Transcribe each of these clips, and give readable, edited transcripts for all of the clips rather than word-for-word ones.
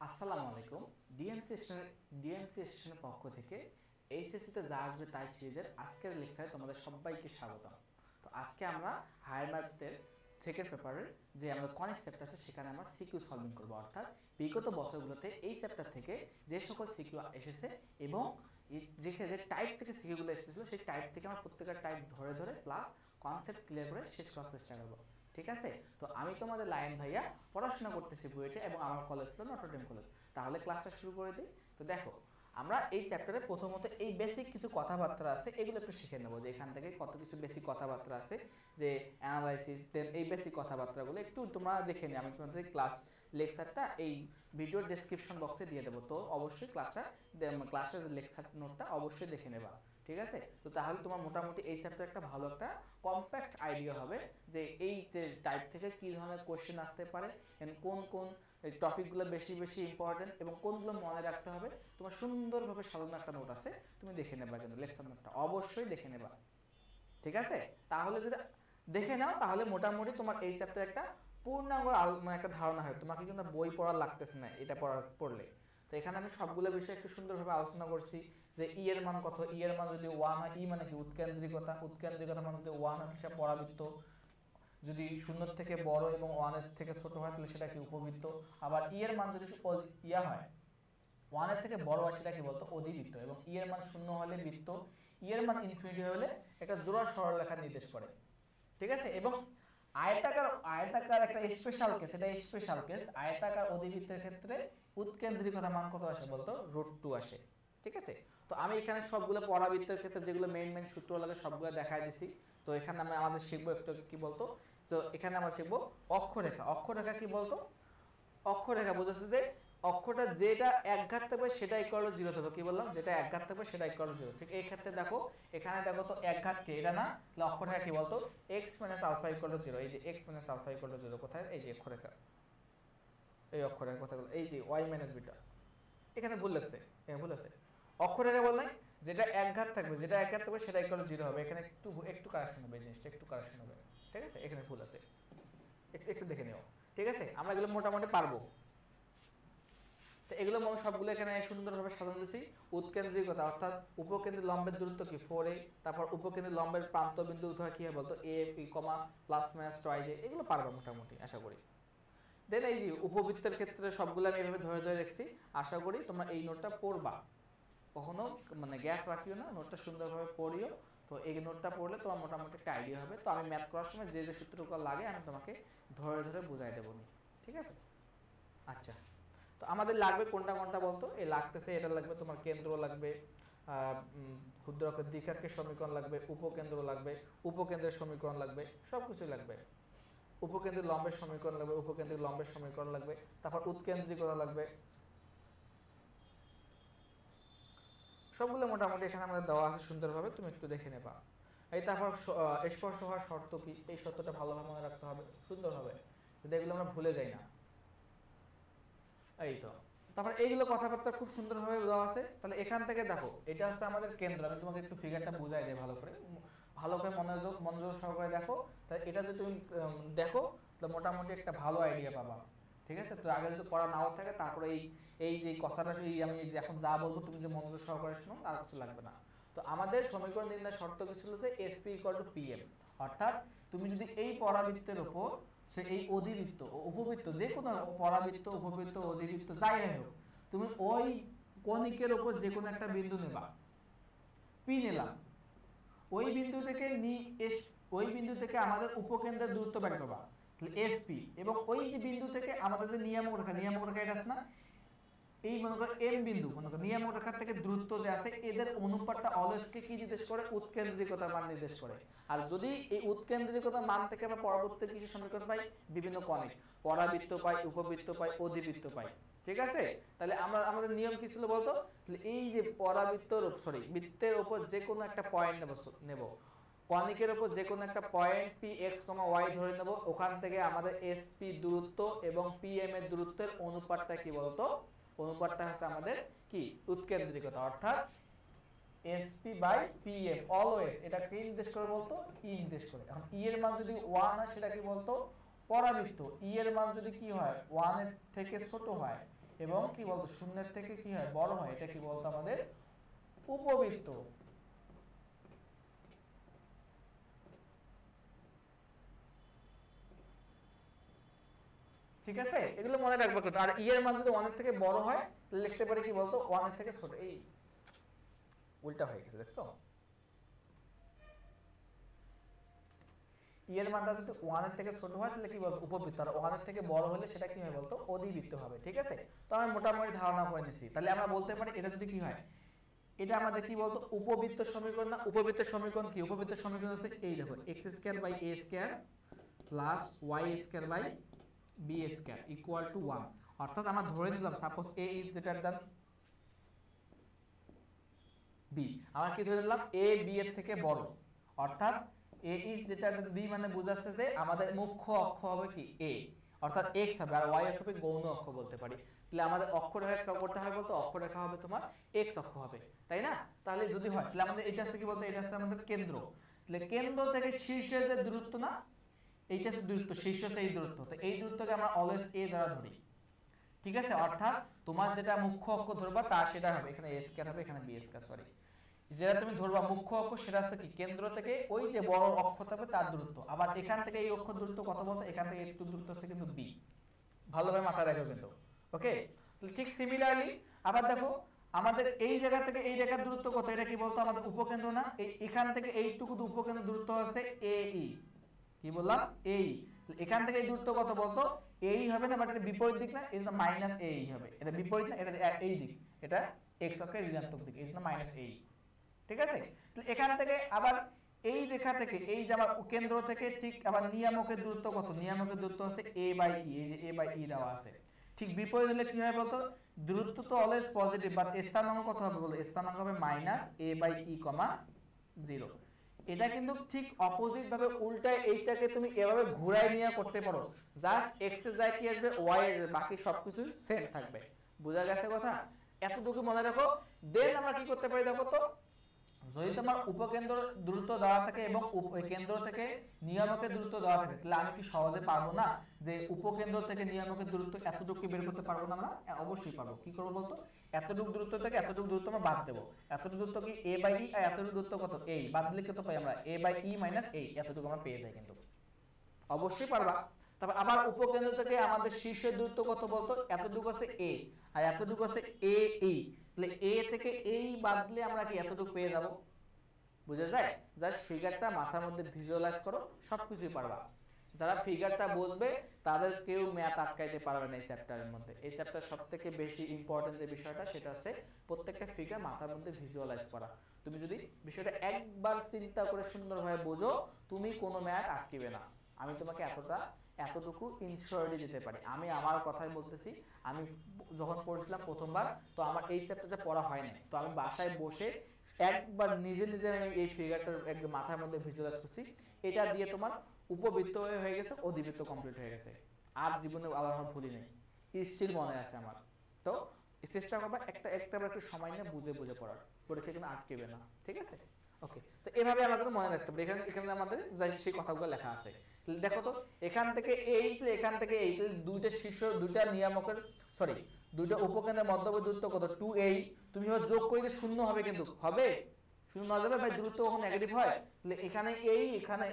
আসসালামু আলাইকুম। ডিএমসি স্টেশনের পক্ষ থেকে এইচএসসিতে যা আসবে তাই সিরিজের আজকের লেকচারে তোমাদের সবাইকে স্বাগতম। তো আজকে আমরা হায়ার ম্যাথের সেকেন্ড পেপারের যে আমাদের কনেক্ট চ্যাপ্টার আছে সেখানে আমরা সিকিউ সলভিং করব, অর্থাৎ বিগত বছরগুলোতে এই চ্যাপ্টার থেকে যে সকল সিকিউ এসেছে এবং যে টাইপ থেকে সিকিউগুলো এসেছিলো সেই টাইপ থেকে আমরা প্রত্যেকটা টাইপ ধরে ধরে প্লাস কনসেপ্ট ক্লিয়ার করে শেষ করার চেষ্টা করবো। ঠিক আছে? তো আমি তোমাদের লায়ন ভাইয়া পড়াশোনা করতেছি বুয়েটে এবং আমার কলেজ হলো নটরডেম কলেজ। তাহলে ক্লাসটা শুরু করে দিই। তো দেখো, আমরা এই চ্যাপ্টারে প্রথমত এই বেসিক কিছু কথাবার্তা আছে এগুলো একটু শিখে নেবো, যে এখান থেকে কত কিছু বেসিক কথাবার্তা আছে, যে অ্যানালাইসিস, দেন এই বেসিক কথাবার্তাগুলো একটু তোমরা দেখে নিও। আমি তোমাদের ক্লাস লেকচারটা এই ভিডিওর ডেসক্রিপশন বক্সে দিয়ে দেবো, তো অবশ্যই ক্লাসের লেকচার নোটটা অবশ্যই দেখে নেবা। ঠিক আছে? তো তাহলে তোমার মোটামুটি এই চ্যাপ্টার একটা ভালো একটা কম্প্যাক্ট আইডিয়া হবে যে এই যে টাইপ থেকে কী ধরনের কোয়েশ্চেন আসতে পারে, কোন কোন টপিকগুলো বেশি বেশি ইম্পর্টেন্ট এবং কোনগুলো মনে রাখতে হবে। তোমার সুন্দরভাবে সাজানো একটা নোট আছে, তুমি দেখে নেবা, কিন্তু লেকচার নোটটা অবশ্যই দেখে নেবা। ঠিক আছে? তাহলে যদি দেখে নাও তাহলে মোটামুটি তোমার এই চ্যাপ্টার একটা পূর্ণাঙ্গ মানে একটা ধারণা হয়। তোমাকে কিন্তু বই পড়া লাগতেছে না এটা পড়লে। তো এখানে আমি সবগুলো বিষয় একটু সুন্দরভাবে আলোচনা করছি, যে ই এর মান কত, ই এর মান যদি 1 হয়, ই মানে কি উৎকেন্দ্রিকতা মান যদি 1 হয় সেটা পরাবৃত্ত, যদি 0 থেকে বড় এবং 1 এর থেকে ছোট হয় তাহলে সেটা কি উপবৃত্ত। আবার ই এর মান যদি ইয়া হয় 1 এর থেকে বড় হয় সেটা কি বলতো অধিবৃত্ত, এবং ই এর মান 0 হলে বৃত্ত, ই এর মান ইনফিনিটি হলে একটা জোড়া সরলরেখা নির্দেশ করে। ঠিক আছে? এবং আয়তাকার একটা স্পেশাল কেস, এটা স্পেশাল কেস, আয়তাকার অধিবৃত্তের ক্ষেত্রে উৎকেন্দ্রিকতা মান কত আসে বলতো √2 আসে। ঠিক আছে? তো আমি এখানে সবগুলো পরাবৃত্তের ক্ষেত্রে যেগুলো মেইন সূত্র লাগে সবগুলো দেখাই দিছি। তো এখানে আমরা আমাদের শিখবো একটু কি বলতো, তো এখানে আমরা শিখবো অক্ষরেখা। অক্ষরেখা কি বলতো? অক্ষরেখা বোঝাচ্ছে যে অক্ষরটা যেটা একঘাত থাকবে সেটা ইকুয়াল টু 0 হবে। কি বললাম? যেটা একঘাত থাকবে সেটা ইকুয়াল টু 0। ঠিক এই ক্ষেত্রে দেখো, এখানে দেখো তো একঘাত কে, এটা না, তাহলে অক্ষরেখা কি বলতো x - আলফা ইকুয়াল টু 0। এই যে x - আলফা ইকুয়াল টু 0 কোথায়? এই যে অক্ষরেখা, এই অক্ষরেখা কথাগুলো, এই যে y - বিটা, এখানে ভুল লাগছে, ভুল আছে। অক্ষরেখা বল নাই, যেটা একঘাত থাকবে সেটা ইকুয়াল টু 0 হবে। এখানে একটু কারেকশন হবে, এই জিনিসটা একটু কারেকশন হবে। ঠিক আছে? এখানে ভুল আছে, একটু দেখে নিও। ঠিক আছে? আমরা এগুলো মোটামুটি পারবো। তো এগুলো আমি সবগুলো এখানে সুন্দরভাবে সাজানো দিয়েছি। উৎকেন্দ্রিকতা অর্থাৎ উপকেন্দ্রিক লম্বের দূরত্ব কি 4a, তারপর উপকেন্দ্রিক লম্বের প্রান্ত বিন্দু হয় কি হয় বলতো a comma plus minus toys a, এগুলো পারবা মোটামুটি আশা করি। দেন এই যে উপবৃত্তের ক্ষেত্রে সবগুলো আমি এভাবে ধরে ধরে রাখছি, আশা করি তোমরা এই নোটটা পড়বা, কখনো মানে গ্যাপ রাখিও না, নোটটা সুন্দরভাবে পড়িও। তো এই নোটটা পড়লে তোমার মোটামুটি একটা আইডিয়া হবে। তো আমি ম্যাথ করার সময় যে যে সূত্রগুলো লাগে আমি তোমাকে ধরে ধরে বুঝাই দেবো। ঠিক আছে? আচ্ছা, তো আমাদের লাগবে কোনটা কোনটা বলতো? এই লাগতেছে, এটা লাগবে তোমার কেন্দ্র লাগবে, ক্ষুদ্র দ্বিঘাতের সমীকরণ লাগবে, উপকেন্দ্র লাগবে, উপকেন্দ্রের সমীকরণ লাগবে, সব কিছুই লাগবে। উপকেন্দ্রিক লম্বের সমীকরণ লাগবে, উপকেন্দ্রিক লম্বের সমীকরণ লাগবে, তারপর উৎকেন্দ্রিকতা লাগবে, সবগুলো মোটামুটি এখানে আমাদের দেওয়া আছে সুন্দরভাবে, তুমি একটু দেখে নেবা। এই তারপর স্পর্শ হওয়ার শর্ত কি, এই শর্তটা ভালোভাবে মনে রাখতে হবে সুন্দরভাবে, যদি এগুলো আমরা ভুলে যাই না। এই তো, তারপর এইগুলো কথাবার্তা খুব সুন্দরভাবে দেওয়া আছে। তাহলে এখান থেকে দেখো, এটা হচ্ছে আমাদের কেন্দ্র। আমি তোমাকে একটু ফিগারটা বুঝাই দিই ভালো করে, মনোযোগ সহকারে দেখো। তাহলে এটা যদি তুমি দেখো তাহলে মোটামুটি একটা ভালো আইডিয়া পাবা। ঠিক আছে? তো আগে যদি করা নাও থাকে তারপরে এই যে কথাটা আমি এখন যা বলবো তুমি যে মনোযোগ সহকারে শোনো, তার কিছু লাগবে না। তো আমাদের সমীকরণ নির্ণয়ের শর্ত কি ছিল? যে SP = PM, অর্থাৎ তুমি যদি এই পরাবৃত্তের উপর সে এই অধিবৃত্ত ও উপবৃত্ত, যে কোনো পরাবৃত্ত উপবৃত্ত অধিবৃত্ত যাই হোক, তুমি ওই কণিকের উপর যে কোনো একটা বিন্দু নেবা, P নিলাম, ওই বিন্দু থেকে আমাদের উপকেন্দ্রের দূরত্ব বের করবা, তাহলে SP, এবং ওই যে বিন্দু থেকে আমাদের যে নিয়ামক রেখা এটা আছে না, এই মনে করো এম বিন্দু, মনে করো নিয়ামক রেখার থেকে দূরত্ব যে আছে, এদের অনুপাতটা অলওয়েজ কে কি নির্দেশ করে? উৎকেন্দ্রিকতার মান নির্দেশ করে। আর যদি এই উৎকেন্দ্রিকতার মান থেকে আমরা পরবর্তী কিছু সমীকরণ পাই, বিভিন্ন কণিক, পরাবৃত্ত পাই, উপবৃত্ত পাই, অধিবৃত্ত পাই। ঠিক আছে? তাহলে আমাদের নিয়ম কি ছিল বলতো? তাহলে এই যে বৃত্তের উপর যে কোনো একটা পয়েন্ট নেব, কণিকের উপর যে কোনো একটা পয়েন্ট Px, y ধরে নেব, ওখান থেকে আমাদের SP দূরত্ব এবং PM এর দূরত্বের অনুপাতটা কি বলতো? অনুপাতটা হচ্ছে আমাদের কি? উৎকেন্দ্রিকতা, অর্থাৎ SP/PM অলওয়েজ এটা কি নির্দেশ করে বলতো? ই নির্দেশ করে। এখন ই এর মান যদি 1 হয় সেটা কি বলতো? পরাবৃত্ত। ই এর মান যদি কি হয়? 1 এর থেকে ছোট হয়, এবং কি বলতো শূন্যের থেকে কি হয় বড় হয়, এটা কি বলতো আমাদের উপবৃত্ত। ঠিক আছে, এগুলো মনে রাখবে কিন্তু। আর ই এর মান যদি 1 এর থেকে বড় হয় তাহলে লিখতে পারি কি বলতো 1 এর থেকে ছোট। এই উল্টা হয়ে গেছে দেখছো, ই এর মানটা যদি 1 এর থেকে ছোট হয় তাহলে কি বলতো উপবৃত্ত, আর 1 এর থেকে বড় হলে সেটা কি হয় বলতো অধিবৃত্ত হবে। ঠিক আছে, তো আমরা মোটামুটি ধারণা করে নিছি। তাহলে আমরা বলতে পারি এটা যদি কি হয়, এটা আমাদের কি বলতো উপবৃত্ত সমীকরণ না। উপবৃত্তের সমীকরণ কি, উপবৃত্তের সমীকরণ হচ্ছে এই দেখো x square by a square plus y square by b square equal to 1। অর্থাৎ আমরা ধরে নিলাম suppose a is greater than b, আমরা কি ধরে নিলাম a b এর থেকে বড়, অর্থাৎ a is greater than b মানে বোঝাচ্ছে যে আমাদের মুখ্য অক্ষ হবে কি a, অর্থাৎ x হবে, আর y অক্ষ হবে গৌণ অক্ষ বলতে পারি। তাহলে আমাদের অক্ষরেখা করতে হবে বলতে অক্ষরেখা হবে তোমার x অক্ষ হবে, তাই না? তাহলে যদি হয় তাহলে আমাদের এটা হচ্ছে কি বলতে এটা হচ্ছে আমাদের কেন্দ্র। তাহলে কেন্দ্র থেকে শীর্ষে যে দূরত্ব না, এইটা হচ্ছে দূরত্ব, শীর্ষ হচ্ছে এই দূরত্ব। তো এই দূরত্বকে আমরা অলওয়েজ a দ্বারা ধরি। ঠিক আছে, অর্থাৎ তোমার যেটা মুখ্য অক্ষ ধরবা তা সেটা হবে এখানে a স্কয়ার হবে, এখানে b স্কয়ার, সরি যেটা তুমি ধরবা মুখ্য অক্ষ সেটা হচ্ছে কি কেন্দ্র থেকে ওই যে বড় অক্ষ থাকবে তার দূরত্ব। আবার এখান থেকে এই অক্ষ দূরত্ব কত বলতো, এখান থেকে একটু দূরত্ব হচ্ছে কিন্তু b, ভালোভাবে মাথায় রাখো কিন্তু। ওকে, ঠিক সিমিলারলি আবার দেখো আমাদের এই জায়গা থেকে এই রেখার দূরত্ব কত, এটা কি বলতো আমাদের উপকেন্দ্র না। এই এখান থেকে এইটুকু উপকেন্দ্র দূরত্ব আছে AE, কি বললাম AE। এখান থেকে এই দূরত্ব কত বলতো AE হবে না, বাট এটা বিপরীত দিক না, ইজ না মাইনাস AE হবে। এটা বিপরীত না, এটা এই দিক, এটা x অক্ষের ঋণাত্মক দিক, ইজ না মাইনাস AE। ঠিক আছে, তো এখান থেকে আবার এই রেখা থেকে এই যে আমার কেন্দ্র থেকে ঠিক আবার নিয়ামকের দূরত্ব কত, নিয়ামকের দূরত্ব আছে a/e, এই যে a/e দেওয়া আছে। ঠিক বিপরীত হলে কি হয় বলতো, দূরত্ব তো অলওয়েজ পজিটিভ, বাট স্থানাঙ্ক কত হবে বলো, স্থানাঙ্ক হবে মাইনাস a/e, 0। এটা কিন্তু ঠিক অপোজিট ভাবে উল্টায় এইটাকে তুমি এভাবে ঘুরায় নিয়ে করতে পারো, জাস্ট x এর জায়গায় কি আসবে y আসবে, বাকি সবকিছু সেম থাকবে। বুঝা গেছে কথা? এতটুকু মনে রাখো। দেন আমরা কি করতে পারি দেখো তো, যদি তোমার উপকেন্দ্র দূরত্ব দেওয়া থাকে এবং কেন্দ্র থেকে নিয়ামকের দূরত্ব দেওয়া থাকে, তাহলে আমি কি সহজে পারবো না যে উপকেন্দ্র থেকে নিয়ামকের দূরত্ব এতটুকু বের করতে পারবো না? আমরা অবশ্যই পারবো। কি করবো বলতো, এতটুকু দূরত্ব থেকে এতটুকু দূরত্ব আমরা বাদ দেবো। এতটুকু দূরত্ব কি a/e, আর এতটুকু দূরত্ব কত a, বাদ দিলে কত পাই আমরা a/e মাইনাস a, এতটুকু আমরা পেয়ে যাই। কিন্তু অবশ্যই পারবা। তারপর আবার উপকেন্দ্র থেকে আমাদের শীর্ষের দূরত্ব কত বলতো, এতটুকু আছে a, আর এতটুকু আছে AE। তাহলে a থেকে এই বাদ দিলে আমরা কি এতটুকু পেয়ে যাব। বুঝা যায়? জাস্ট ফিগারটা মাথার মধ্যে ভিজুয়ালাইজ করো, সবকিছুই পারবা। যারা ফিগারটা বুঝবে তাদের কেউ ম্যাথ আটকাইতে পারবে না এই চ্যাপ্টারের মধ্যে। এই চ্যাপ্টার সবথেকে বেশি ইম্পর্টেন্ট যে বিষয়টা সেটা হচ্ছে প্রত্যেকটা ফিগার মাথার মধ্যে ভিজুয়ালাইজ করা। তুমি যদি বিষয়টা একবার চিন্তা করে সুন্দরভাবে বোঝো, তুমি কোনো ম্যাথ আটকিবে না। আমি তোমাকে এতটুকু ইনশিওরিটি দিতে পারি। আমি আমার কথাই বলতেছি, আমি যখন পড়ছিলাম প্রথমবার, তো আমার এই চ্যাপ্টারটা পড়া হয়নি, তো আমি বাসায় বসে একবার নিজে নিজে আমি এই ফিগারটার একদম মাথার মধ্যে ভিজুয়ালাইজ করছি। এটা দিয়ে তোমার উপবৃত্ত হয়ে গেছে, অধিবৃত্ত কমপ্লিট হয়ে গেছে। আর জীবনে আলাদা আমার ভুলি নেই, স্টিল মনে আছে আমার। তো চেষ্টা করবা একটু সময় নিয়ে বুঝে বুঝে পড়ার, পরীক্ষা কিন্তু আটকেবে না। ঠিক আছে, ওকে। তো এভাবে আমরা কিন্তু মনে রাখতে পারি। এখানে আমাদের সেই কথাগুলো লেখা আছে। দেখো তো এখান থেকে এখান থেকে দুইটা শীর্ষ দুইটা নিয়ামকের দুইটা উপকেন্দ্রের মধ্যবর্তী দূরত্ব কত 2a। তুমি এবার যোগ করে দিলে শূন্য হবে, কিন্তু হবে শূন্য না যাবে ভাই, দূরত্ব কখন নেগেটিভ হয়। তাহলে এখানে এখানে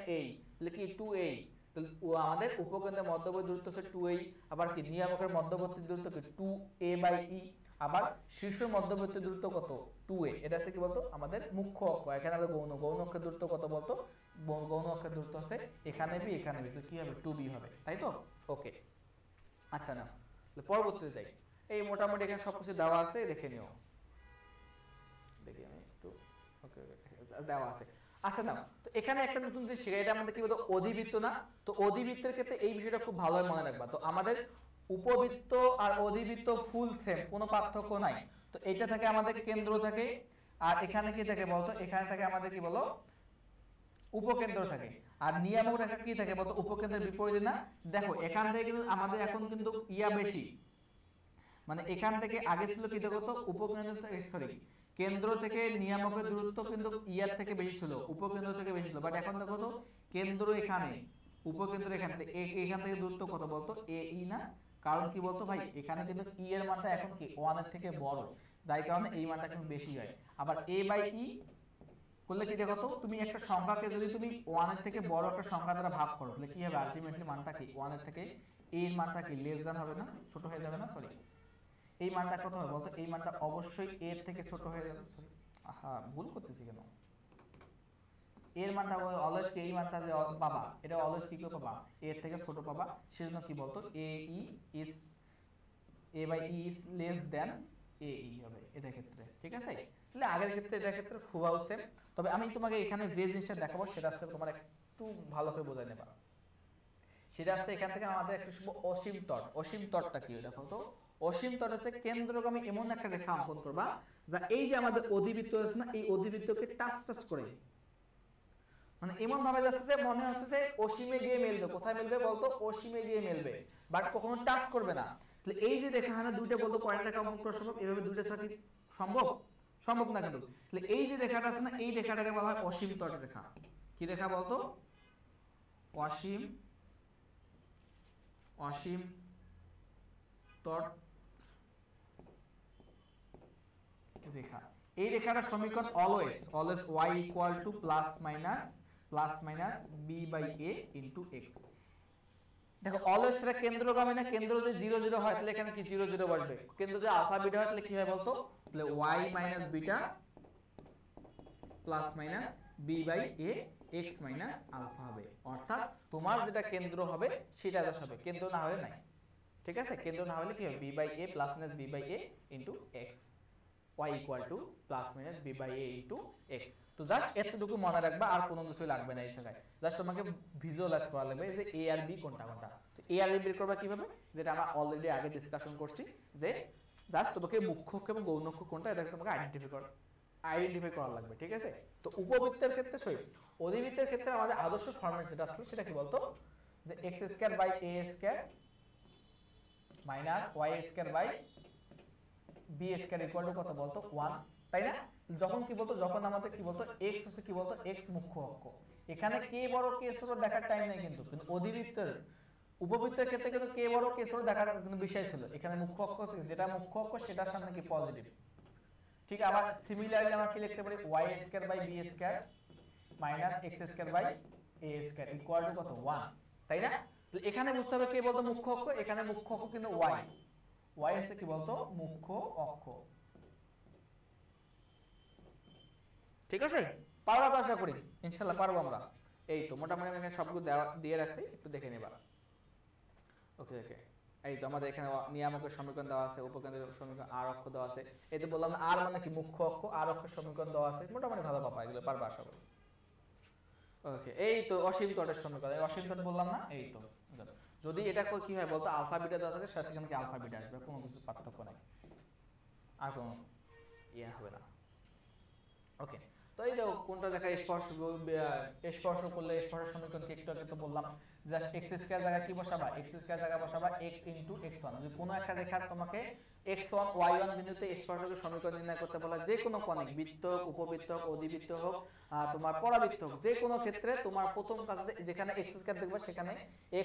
তাহলে কি 2a। তাহলে আমাদের উপকেন্দ্রের মধ্যবর্তী দূরত্ব হচ্ছে 2a, আবার কি নিয়ামকের মধ্যবর্তী দূরত্ব কি 2a/e, আবার শীর্ষ মধ্যবর্তী দূরত্ব কত 2a। এটা হচ্ছে কি বলতো আমাদের মুখ্য অক্ষ। এখানে আমরা গৌণ অক্ষের দূরত্ব কত বলতো, গৌণ অক্ষের দূরত্ব আছে এখানে b এখানে b, কি হবে 2b হবে, তাই তো? ওকে, আচ্ছা না পরবর্তীতে যাই। এই মোটামুটি এখানে সবকিছু দেওয়া আছে, দেখে নিও। দেখি আমি একটু, ওকে দেওয়া আছে। আচ্ছা না, তো এখানে একটা নতুন যে শিখা, এটা আমাদের কি বলতো অধিবৃত্ত না। তো অধিবৃত্তের ক্ষেত্রে এই বিষয়টা খুব ভালোভাবে মনে রাখবা। তো আমাদের উপবৃত্ত আর অধিবৃত্ত ফুল সেম, কোনো পার্থক্য নাই। তো এটা থেকে আমাদের কেন্দ্র থাকে, আর এখানে কি থাকে বলতো, এখানে থাকে আমাদের কি বলো উপকেন্দ্র থাকে। আর নিয়ামক রেখা কি থাকে বলতো উপকেন্দ্রের বিপরীতে না। দেখো এখান থেকে কিন্তু আমাদের এখন কিন্তু ইয়া বেশি, মানে এখান থেকে আগে ছিল কি দেখো তো উপকেন্দ্র থেকে কেন্দ্র থেকে নিয়ামকের দূরত্ব কিন্তু ইয়ার থেকে বেশি ছিল, উপকেন্দ্র থেকে বেশি ছিল। বাট এখন দেখো তো কেন্দ্র এখানে, উপকেন্দ্র এখান থেকে দূরত্ব কত বলতো AE না, কারণ কি বলতো ভাই, এখানে কিন্তু ই এর মানটা এখন কি 1 এর থেকে বড়, যার কারণে এই মানটা কিন্তু বেশি হয়। আবার a বাই ই করলে কি দেখো তো, তুমি একটা সংখ্যাকে যদি তুমি 1 এর থেকে বড় একটা সংখ্যা দ্বারা ভাগ করো, তাহলে কি হবে আলটিমেটলি মানটা কি 1 এর থেকে a এর মানটা কি লেস দ্যান হবে না, ছোট হয়ে যাবে না, সরি এই মানটা কত হবে বলতো, এই মানটা অবশ্যই a এর থেকে ছোট হয়ে যাবে, সরি ভুল করতেছি কেন, এর মানটা অলওয়েজ কি এই মানটা যে পাবা এটা অলওয়েজ কি করে পাবা, এর থেকে ছোট পাবা, সেজন্য কি বলতো a by e is less than a e হবে এটা ক্ষেত্রে, ঠিক আছে। তাহলে আগের ক্ষেত্রে এটার ক্ষেত্রে খুব সেম, তবে আমি তোমাকে এখানে যে জিনিসটা দেখাবো সেটা হচ্ছে তোমার একটু ভালো করে বোঝাই নেবা, সেটা হচ্ছে এখান থেকে আমাদের একটু শুভ অসীম তট। অসীম তটটা কি দেখো তো, অসীম তট হচ্ছে কেন্দ্রগামী এমন একটা রেখা অঙ্কন করবা যা এই যে আমাদের অধিবৃত্ত আছে না, এই অধিবৃত্তকে টাচ করে, মানে এমন ভাবে যাচ্ছে যে মনে হচ্ছে যে অসীমে গিয়ে মেলবে, কোথায় মেলবে বলতো, অসীমে গিয়ে মেলবে, বাট কখনো টাচ করবে না। তাহলে এই যে রেখা এখানে দুইটা বলতো কয়টা রেখা অঙ্কন করা সম্ভব, এভাবে দুইটা সাথে সম্ভব, সম্ভব না কিন্তু। তাহলে এই যে রেখাটা আছে না, এই রেখাটাকে বলা হয় অসীম তটের রেখা। কি রেখা বলতো, অসীম অসীম তট রেখা। এই রেখাটার সমীকরণ always y equal to plus minus b by a into x। দেখো অলওয়েজ সেটা কেন্দ্রগামী না, কেন্দ্র যদি 0 0 হয় তাহলে এখানে কি 0 0 বসবে, কেন্দ্র যদি আলফা বিটা হয় তাহলে কি হয় বলতো, তাহলে y minus beta plus minus b by a x minus alpha হবে। অর্থাৎ তোমার যেটা কেন্দ্র হবে সেটা আদেশ হবে, কেন্দ্র না হলে নাই, ঠিক আছে। কেন্দ্র না হলে কি হবে, b by a plus minus b by a into x, y equal to plus minus b by a into x। তো জাস্ট এতটুকু মনে রাখবা, আর কোনো কিছু লাগবে না এই জায়গায়, জাস্ট তোমাকে ভিজুয়ালাইজ করা লাগবে যে a আর b কোনটা কোনটা। তো a আর b বের করবা কিভাবে, যেটা আমরা অলরেডি আগে ডিসকাশন করছি, যে জাস্ট তোমাকে মুখ্য অক্ষ এবং গৌণ অক্ষ কোনটা এটা তোমাকে আইডেন্টিফাই করা লাগবে, ঠিক আছে। তো উপবৃত্তের ক্ষেত্রে সরি অধিবৃত্তের ক্ষেত্রে আমাদের আদর্শ ফরম্যাট যেটা আসলে সেটা কি বলতো, যে x square by a square minus y square by b square equal to কত বলতো 1, তাই না। যখন কি বলতো, যখন আমাদের কি বলতো x হচ্ছে কি বলতো x মুখ্য অক্ষ, এখানে কে বড় কে ছোট দেখার টাইম নেই কিন্তু, কিন্তু অধিবৃত্তের উপবৃত্তের ক্ষেত্রে কিন্তু কে বড় কে ছোট দেখার কিন্তু বিষয় ছিল, এখানে মুখ্য অক্ষ যেটা মুখ্য অক্ষ সেটার সামনে কি পজিটিভ, ঠিক। আবার সিমিলারলি আমরা কি লিখতে পারি, y square by b square minus x square by a square equal to কত 1, তাই না। তো এখানে বুঝতে হবে কে বলতো মুখ্য অক্ষ, এখানে মুখ্য অক্ষ কিন্তু y হচ্ছে কি বলতো মুখ্য অক্ষ, ঠিক আছে। পারবা তো আশা করি, ইনশাআল্লাহ পারবো আমরা। এই তো মোটামুটি আমি এখানে সবগুলো দিয়ে রাখছি, একটু দেখে নেবা। ওকে ওকে, এই তো আমাদের এখানে নিয়ামকের সমীকরণ দেওয়া আছে, উপকেন্দ্রের সমীকরণ আর অক্ষ দেওয়া আছে, এই তো বললাম না আর মানে কি মুখ্য অক্ষ, আর অক্ষের সমীকরণ দেওয়া আছে, মোটামুটি ভালো পাবা, এগুলো পারবা আশা করি। ওকে, এই তো অসীম তটের সমীকরণ, এই অসীম তট বললাম না, এই তো যদি এটা কি হয় বলতো আলফা বিটা দেওয়া থাকে সেখানে কি আলফা বিটা আসবে, কোনো কিছু পার্থক্য নাই, আর কোনো ইয়ে হবে না। ওকে, তো এই দেখো কোনটা রেখা স্পর্শ করলে স্পর্শ সমীকরণ কি একটু আগে তো বললাম, জাস্ট x স্কয়ার জায়গা কি বসাবা, x স্কয়ার জায়গা বসাবা x ইনটু x1। যদি কোনো একটা রেখার তোমাকে x1 y1 বিন্দুতে স্পর্শকের সমীকরণ নির্ণয় করতে বলা, যে কোনো কনিক বৃত্ত হোক, উপবৃত্ত হোক, অধিবৃত্ত হোক, তোমার পরাবৃত্ত হোক, যে কোনো ক্ষেত্রে তোমার প্রথম কাজ যেখানে x স্কয়ার দেখবা সেখানে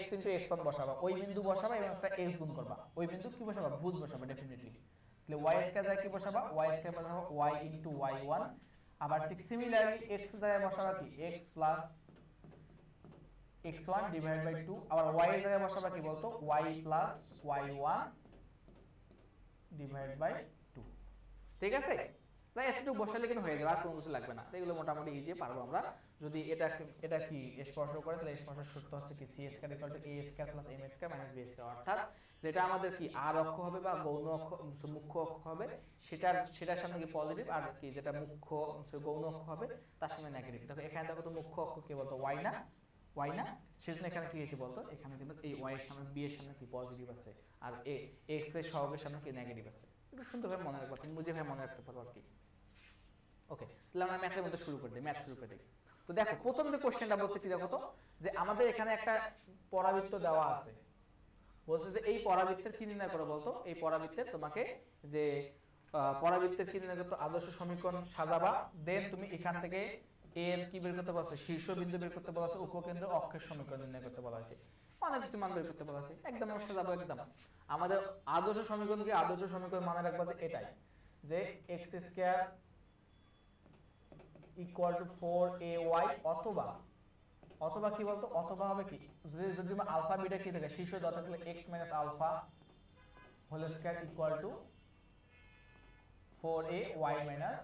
x ইনটু x1 বসাবা, ওই বিন্দু বসাবা এবং একটা x গুণ করবা, ওই বিন্দু কি বসাবা ভুজ বসাবা ডেফিনেটলি। তাহলে y স্কয়ার জায়গা কি বসাবা, y স্কয়ার বসাবা y ইনটু y1। আবার ঠিক সিমিলারলি x জায়গায় বসাবা কি x plus x1 divide by 2, আবার y এর জায়গায় বসাবা কি বলতো y plus y1 divide by 2, ঠিক আছে। তাই এতটুকু বসালে কিন্তু হয়ে যাবে, আর কোনো কিছু লাগবে না। তো এগুলো মোটামুটি ইজি পারবো আমরা। যদি এটা কি স্পর্শ করে তাহলে স্পর্শের সূত্র হচ্ছে কি c square equal two a square plus m square minus b square. অর্থাৎ যেটা আমাদের কি আর অক্ষ হবে বা গৌণ অক্ষ মুখ্য অক্ষ হবে সেটার সামনে কি পজিটিভ, আর কি যেটা মুখ্য গৌণ অক্ষ হবে তার সামনে নেগেটিভ। দেখো এখানে দেখো তো মুখ্য অক্ষ কি বলতো y না, সেজন্য এখানে কি হয়েছে বলতো, এখানে কিন্তু এই y এর সামনে b এর সামনে কি পজিটিভ আছে, আর x এর সহগের সামনে কি নেগেটিভ আছে। একটু সুন্দরভাবে মনে রাখবা, তুমি বুঝে ভাবে মনে রাখতে পারো আর কি। ওকে, তাহলে আমরা ম্যাথের মধ্যে শুরু করে দিই, ম্যাথ শুরু করে দিই। তো দেখো প্রথম যে কোশ্চেনটা বলছে কি দেখো তো, যে আমাদের এখানে একটা পরাবৃত্ত দেওয়া আছে, বলছে যে এই পরাবৃত্তের কি নির্ণয় করো বলতো, এই পরাবৃত্তের তোমাকে যে পরাবৃত্তের কি নির্ণয় করতে আদর্শ সমীকরণ সাজাবা, দেন তুমি এখান থেকে এর কি বের করতে বলছে, শীর্ষবিন্দু বের করতে বলা আছে, উপকেন্দ্র অক্ষের সমীকরণ নির্ণয় করতে বলা হয়েছে। অনেক কিছু মান বের করতে বলা আছে, একদম আমরা সাজাবো। একদম আমাদের আদর্শ সমীকরণ কি, আদর্শ সমীকরণ মানে রাখবো যে এটাই, যে x square equal to 4ay, অথবা অথবা কি বলতো, অথবা হবে কি, যদি আলফা বিটা কি থাকে শীর্ষ দেওয়া থাকলে x minus alpha whole square equal to 4ay minus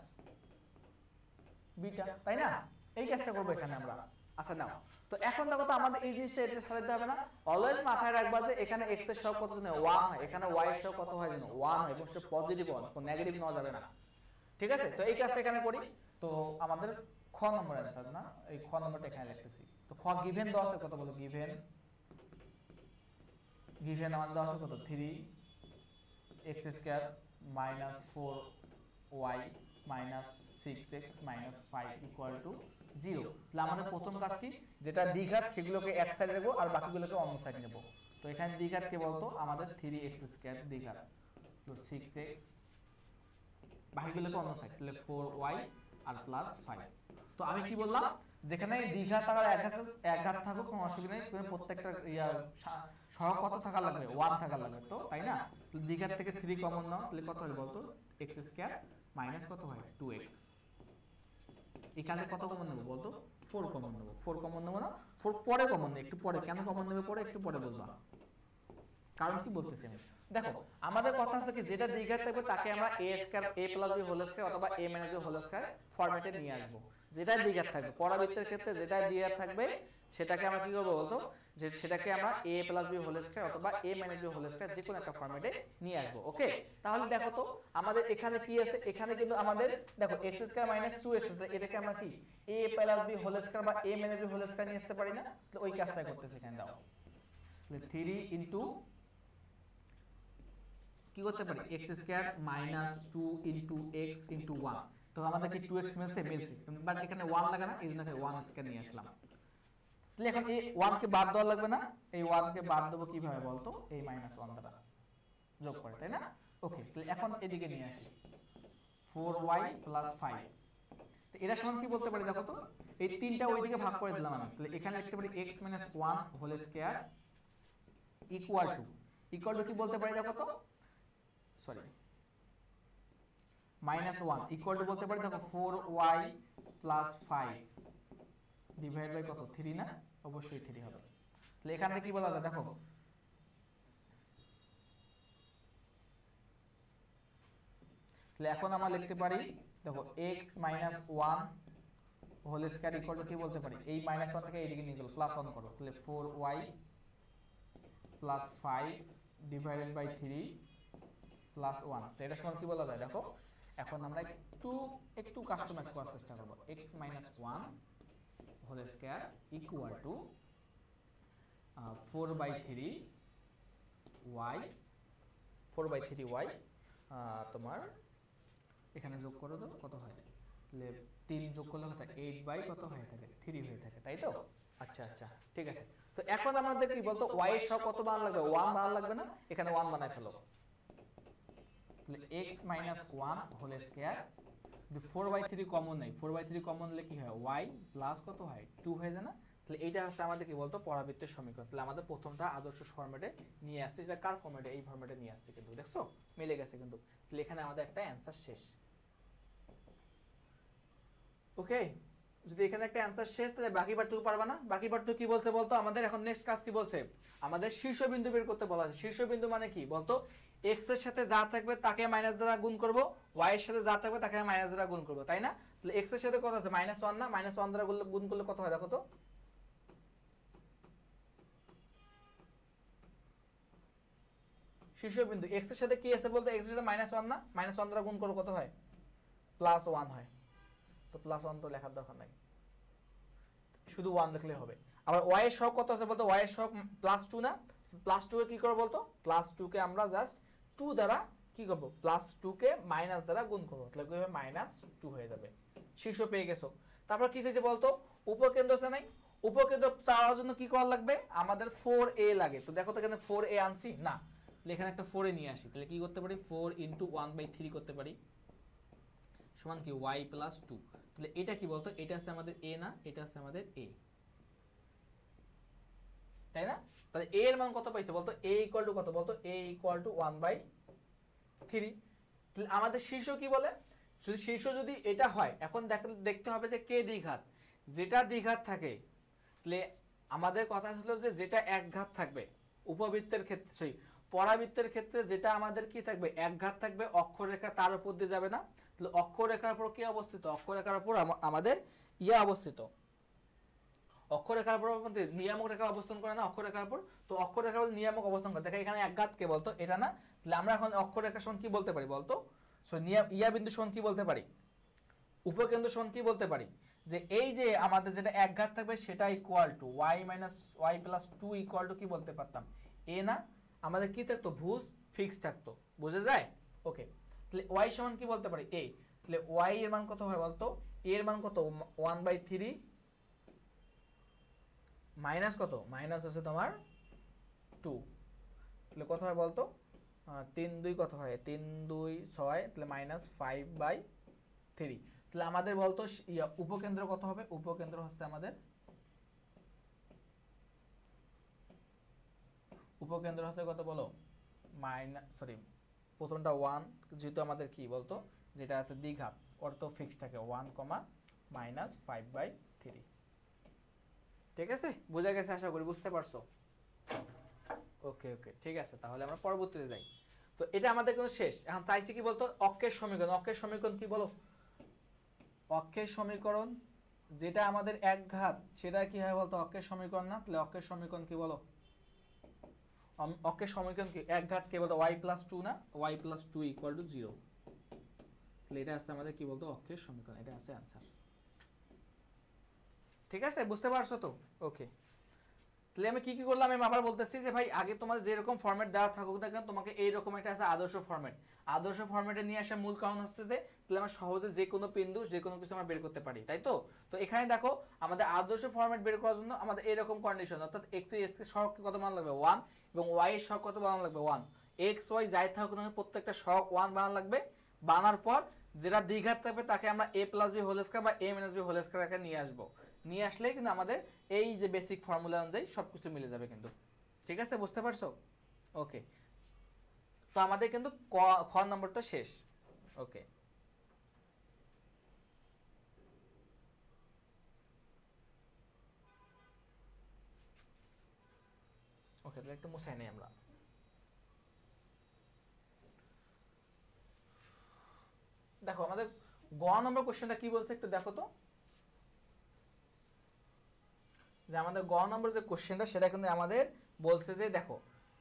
beta, তাই না? এই কাজটা করবো এখানে আমরা। আচ্ছা নাও, তো এখন দেখো তো আমাদের এই জিনিসটা এটা সাজাতে হবে না? অলওয়েজ মাথায় রাখবা যে এখানে x এর সহগ কত জানো 1 হয়, এখানে y এর সহগ কত হয় জানো 1 হয়, এবং সে পজিটিভ হয়, কোনো নেগেটিভ নেওয়া যাবে না। ঠিক আছে, তো এই কাজটা এখানে করি। তো আমাদের খ নম্বর অ্যানসার না, এই খ নম্বরটা এখানে লিখতেছি। তো খ গিভেন দেওয়া আছে কত বলো, গিভেন আমাদের দেওয়া আছে কত 3x square minus 4y minus 6x minus 5 equal to 0। তাহলে আমাদের প্রথম কাজ কি, যেটা দ্বিঘাত সেগুলোকে এক সাইডে রাখবো আর বাকিগুলোকে অন্য সাইডে নেব। তো এখানে দ্বিঘাত কে বলতো, আমাদের 3x স্কয়ার দ্বিঘাত, তো 6x, বাকিগুলোকে অন্য সাইড, তাহলে 4y আর প্লাস 5। তো আমি কি বললাম, যেখানে দ্বিঘাত আর একঘাত থাকুক কোনো অসুবিধা নেই, প্রত্যেকটা সহগ কত থাকা লাগবে 1 থাকা লাগবে, তো তাই না? দ্বিঘাত থেকে 3 কমন নাও, তাহলে কত হয় বলতো, x স্কয়ার মাইনাস কত হয় 2x। এখানে কত কমন নেব বলতো, 4 কমন নেব। 4 কমন নেব না, 4 পরে কমন নেব, একটু পরে। কেন কমন নেবে পরে, একটু পরে বলবা, কারণ কি বলতেছি আমি। দেখো আমাদের কথা আছে কি, যেটা দ্বিঘাত থাকবে তাকে আমরা a square a plus b whole square অথবা a minus b whole square ফরম্যাটে নিয়ে আসব। যেটা দ্বিঘাত থাকবে পরাবৃত্তের ক্ষেত্রে, যেটা দ্বিঘাত থাকবে সেটাকে আমরা কি করব বলতো, যে সেটাকে আমরা a plus b whole square অথবা a minus b whole square যে কোনো একটা ফরম্যাটে নিয়ে আসব। ওকে, তাহলে দেখো তো আমাদের এখানে কি আছে, এখানে কিন্তু আমাদের দেখো x স্কয়ার মাইনাস 2x, এটাকে আমরা কি a plus b whole square বা a minus b whole square নিয়ে আসতে পারি না? তো ওই কাজটা করতেছি এখানে। দাও তাহলে 3 ইনটু কি করতে পারি, x square minus 2 into x into 1। তো আমাদের কি 2x মিলছে, বাট এখানে 1 লাগে না, এই জন্য 1 স্কয়ার নিয়ে আসলাম। তাহলে এখন এই 1 কে বাদ দেওয়া লাগবে না, এই 1 কে বাদ দেবো কিভাবে বলতো, এই -1 দ্বারা যোগ করে, তাই না? ওকে, তাহলে এখন এদিকে নিয়ে আসি 4y 5। তো এটা সমান কি বলতে পারি দেখো তো, এই তিনটা ওইদিকে ভাগ করে দিলাম আমি, তাহলে এখানে লিখতে পারি x 1 whole square equal to কি বলতে পারি দেখো তো, সরি -1 ইকুয়াল টু বলতে পারি দেখো 4y 5 ডিভাইড বাই কত 3 না, অবশ্যই 3 হবে। তাহলে এখান থেকে কি বলা যায় দেখো, তাহলে এখন আমরা লিখতে পারি দেখো x 1 whole square equal to কি বলতে পারি, এই -1 থেকে এইদিকে নিয়ে গেল +1 করো, তাহলে 4y 5 ডিভাইডেড বাই 3 +1। তো এটা সমান কি বলা যায় দেখো, এখন আমরা একটু কাস্টমাইজ করার চেষ্টা করব, x 1 whole square equal to 4/3y তোমার এখানে যোগ করো তো কত হয়, তাহলে 3 যোগ করলে কত 8 কত হয়ে থাকে 3 হয়ে থাকে, তাই তো? আচ্ছা আচ্ছা ঠিক আছে। তো এখন আমাদের কি বলতো, y এর সহগ কত বানানো লাগবে, 1 বানানো লাগবে না? এখানে 1 বানাই ফেলো, তাহলে x 1 হোল স্কয়ার, যদি 4/3 কমন নেই, 4/3 কমন নিলে কি হয়, y প্লাস কত হয় 2 হয়ে যায় না? তাহলে এইটা হচ্ছে আমাদের কি বলতো পরাবৃত্তের সমীকরণ। তাহলে আমাদের প্রথমটা আদর্শ ফরম্যাটে নিয়ে আসছে, সেটা কার ফরম্যাটে, এই ফরম্যাটে নিয়ে আসছে, কিন্তু দেখছো মিলে গেছে কিন্তু। তাহলে এখানে আমাদের একটা অ্যানসার শেষ। ওকে, যদি এখানে একটা অ্যানসার শেষ, তাহলে বাকি পার্টটুকু পারবা না। বাকি পার্টটুকু কি বলছে বলতো, আমাদের এখন নেক্সট কাজ কি বলছে, আমাদের শীর্ষবিন্দু বের করতে বলা আছে। শীর্ষবিন্দু মানে কি বলতো, x এর সাথে যা থাকবে তাকে মাইনাস দ্বারা গুণ করব, y এর সাথে যা থাকবে তাকে মাইনাস দ্বারা গুণ করব, তাই না? তাহলে x এর সাথে কত আছে -1 না, -1 দ্বারা গুণ করলে কত হয় দেখো তো, শীর্ষবিন্দু x এর সাথে কি আছে বলতো, x এর সাথে -1 না, -1 দ্বারা গুণ করলে কত হয় +1 হয়। তো +1 তো লেখার দরকার নাই, শুধু 1 লিখলে হবে। আবার y এর সহগ কত আছে বলতো, y এর সহগ +2 না, +2 কে কি করব বলতো, +2 কে আমরা জাস্ট 2 দ্বারা কি করব, +2 কে মাইনাস দ্বারা গুণ করব, তাহলে কি হবে -2 হয়ে যাবে। শীর্ষ পেয়ে গেছো। তারপর কি চাইছে বলতো, উপকেন্দ্র আছে নাই, উপকেন্দ্র চাওয়ার জন্য কি করা লাগবে, আমাদের 4a লাগে। তো দেখো তো এখানে 4a আনছি না, তাহলে এখানে একটা 4a নিয়ে আসি, তাহলে কি করতে পারি 4 * 1/3 করতে পারি সমান কি y + 2। তাহলে এটা কি বলতো, এটা আছে আমাদের a না, এটা আছে আমাদের a, তাই না? তাহলে a এর মান কত পাইছে বলতো? a ইকুয়াল টু কত বলতো? a equal two 1/3। তাহলে আমাদের শীর্ষ কি বলে? যদি শীর্ষ যদি এটা হয়, এখন দেখতে হবে যে কে দ্বিঘাত। যেটা দ্বিঘাত থাকে তাহলে আমাদের কথা ছিল যে যেটা এক ঘাত থাকবে উপবৃত্তের ক্ষেত্রে, পরাবৃত্তের ক্ষেত্রে যেটা আমাদের কি থাকবে? এক ঘাত থাকবে, অক্ষরেখা তার উপর দিয়ে যাবে না। তাহলে অক্ষরেখার উপর কি অবস্থিত? অক্ষরেখার উপর আমাদের ইয়া অবস্থিত, অক্ষরেখার উপর নিয়ামক রেখা অবস্থান করে না অক্ষরেখার উপর। তো অক্ষরেখার উপর নিয়ামক অবস্থান করে, দেখো এখানে এক ঘাত কে বলতো? এটা না। তাহলে আমরা এখন অক্ষরেখা সমান কি বলতে পারি বলতো? সো ইয়া বিন্দু সমান কি বলতে পারি? উপকেন্দ্র সমান কি বলতে পারি? যে এই যে আমাদের যেটা এক ঘাত থাকবে সেটা equal to y minus y plus 2 equal to কি বলতে পারতাম? a না। আমাদের কি থাকতো? ভুজ ফিক্সড থাকতো, বুঝে যায়? ওকে, তাহলে y সমান কি বলতে পারি? a। তাহলে y এর মান কত হয় বলতো? a এর মান কত? 1/3 মাইনাস কত? মাইনাস আছে তোমার 2। তাহলে কত হয় বলতো? 3 2 কত হয়? 3 2 6, তাহলে মাইনাস 5/3। তাহলে আমাদের বলতো উপকেন্দ্র কত হবে? উপকেন্দ্র হচ্ছে আমাদের, উপকেন্দ্র হচ্ছে কত বলো? প্রথমটা 1, যেহেতু আমাদের কি বলতো যেটা হচ্ছে দ্বিঘাত, অর্থ ফিক্সড থাকে 1, মাইনাস 5/3। ঠিক আছে, বোঝা গেছে? আশা করি বুঝতে পারছো। ওকে ওকে, ঠিক আছে, তাহলে আমরা পরবর্তীতে যাই। তো এটা আমাদের কিন্তু শেষ। এখন চাইছি কি বলতো? অক্ষের সমীকরণ। অক্ষের সমীকরণ কি বলো? অক্ষের সমীকরণ যেটা আমাদের এক ঘাত সেটা কি হয় বলতো? অক্ষের সমীকরণ না? তাহলে অক্ষের সমীকরণ কি বলো? অক্ষের সমীকরণ কি? এক ঘাত কে বলতো? y প্লাস 2 না? y plus 2 equal to 0। তাহলে এটা আছে আমাদের কি বলতো? অক্ষের সমীকরণ। এটা আছে অ্যান্সার। ঠিক আছে, বুঝতে পারছো তো? ওকে, তাহলে আমি কি কি করলাম আমি আবার বলতেছি যে ভাই আগে তোমার যেরকম ফরম্যাট দেওয়া থাকুক না কেন, তোমাকে এইরকম একটা আছে আদর্শ ফরম্যাট। আদর্শ ফরম্যাটে নিয়ে আসার মূল কারণ হচ্ছে যে তাহলে আমরা সহজে যে কোনো বিন্দু যে কোনো কিছু আমরা বের করতে পারি, তাই তো? তো এখানে দেখো আমাদের আদর্শ ফরম্যাট বের করার জন্য আমাদের এরকম কন্ডিশন, অর্থাৎ x এর সহগকে কত বানানো লাগবে? 1, এবং y এর সহগ কত বানানো লাগবে? 1। x y যাই থাকুক না প্রত্যেকটা সহগ 1 বানানো লাগবে। বানার পর যেটা দ্বিঘাত থাকবে তাকে আমরা a plus b whole square বা a minus b whole square নিয়ে আসবো। নিয়ে আসলেই কিন্তু আমাদের এই যে বেসিক ফর্মুলা অনুযায়ী সবকিছু মিলে যাবে কিন্তু। ঠিক আছে, বুঝতে পারছো? ওকে, তো আমাদের কিন্তু খ নম্বরটা শেষ। ওকে ওকে, তাহলে একটু মুছাই নেই আমরা। দেখো আমাদের গ নম্বর কোশ্চেনটা কি বলছে একটু দেখো তো। যে আমাদের গ নম্বর যে কোশ্চেনটা সেটা কিন্তু আমাদের বলছে যে দেখো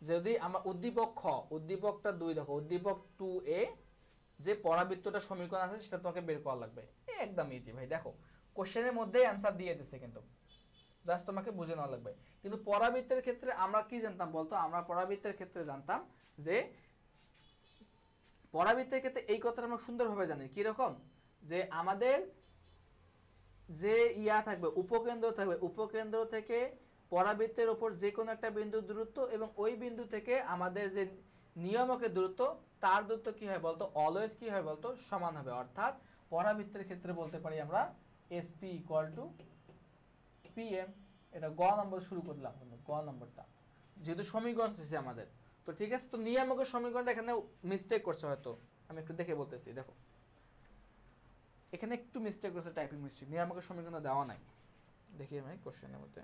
যদি আমরা উদ্দীপক খ, উদ্দীপকটা 2 দেখো, উদ্দীপক 2a যে পরাবৃত্তটা সমীকরণ আছে সেটা তোমাকে বের করা লাগবে। একদম ইজি ভাই, দেখো কোশ্চেনের মধ্যেই অ্যান্সার দিয়ে দিচ্ছে, কিন্তু জাস্ট তোমাকে বুঝে নেওয়া লাগবে। কিন্তু পরাবৃত্তের ক্ষেত্রে আমরা কি জানতাম বলতো? আমরা পরাবৃত্তের ক্ষেত্রে জানতাম যে পরাবৃত্তের ক্ষেত্রে এই কথাটা আমরা সুন্দরভাবে জানি কিরকম, যে আমাদের যে ইয়া থাকবে উপকেন্দ্র থাকবে, উপকেন্দ্র থেকে পরাবৃত্তের উপর যে কোনো একটা বিন্দুর দূরত্ব এবং ওই বিন্দু থেকে আমাদের যে নিয়ামকের দূরত্ব তার দূরত্ব কি হয় বলতো? অলওয়েজ কি হয় বলতো? সমান হবে। অর্থাৎ পরাবৃত্তের ক্ষেত্রে বলতে পারি আমরা SP ইকুয়াল টু PM। এটা গ নম্বর শুরু করলাম, গ নম্বরটা যেহেতু সমীকরণ শেষে আমাদের। তো ঠিক আছে, তো নিয়ামকের সমীকরণটা এখানে মিস্টেক করছে হয়তো, আমি একটু দেখে বলতেছি। দেখো এখানে একটু মিস্টেক করছে, টাইপিং মিস্টেক, নিয়ামকের সমীকরণ দেওয়া নাই। দেখি আমি কোশ্চেনের মধ্যে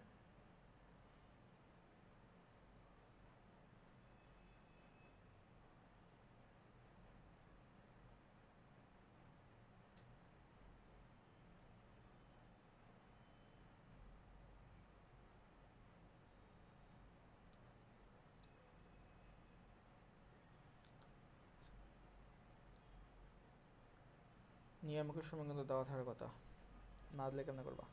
নিয়ামকের সমীকরণ দেওয়া থাকার কথা, না দিলে কেমন করবা?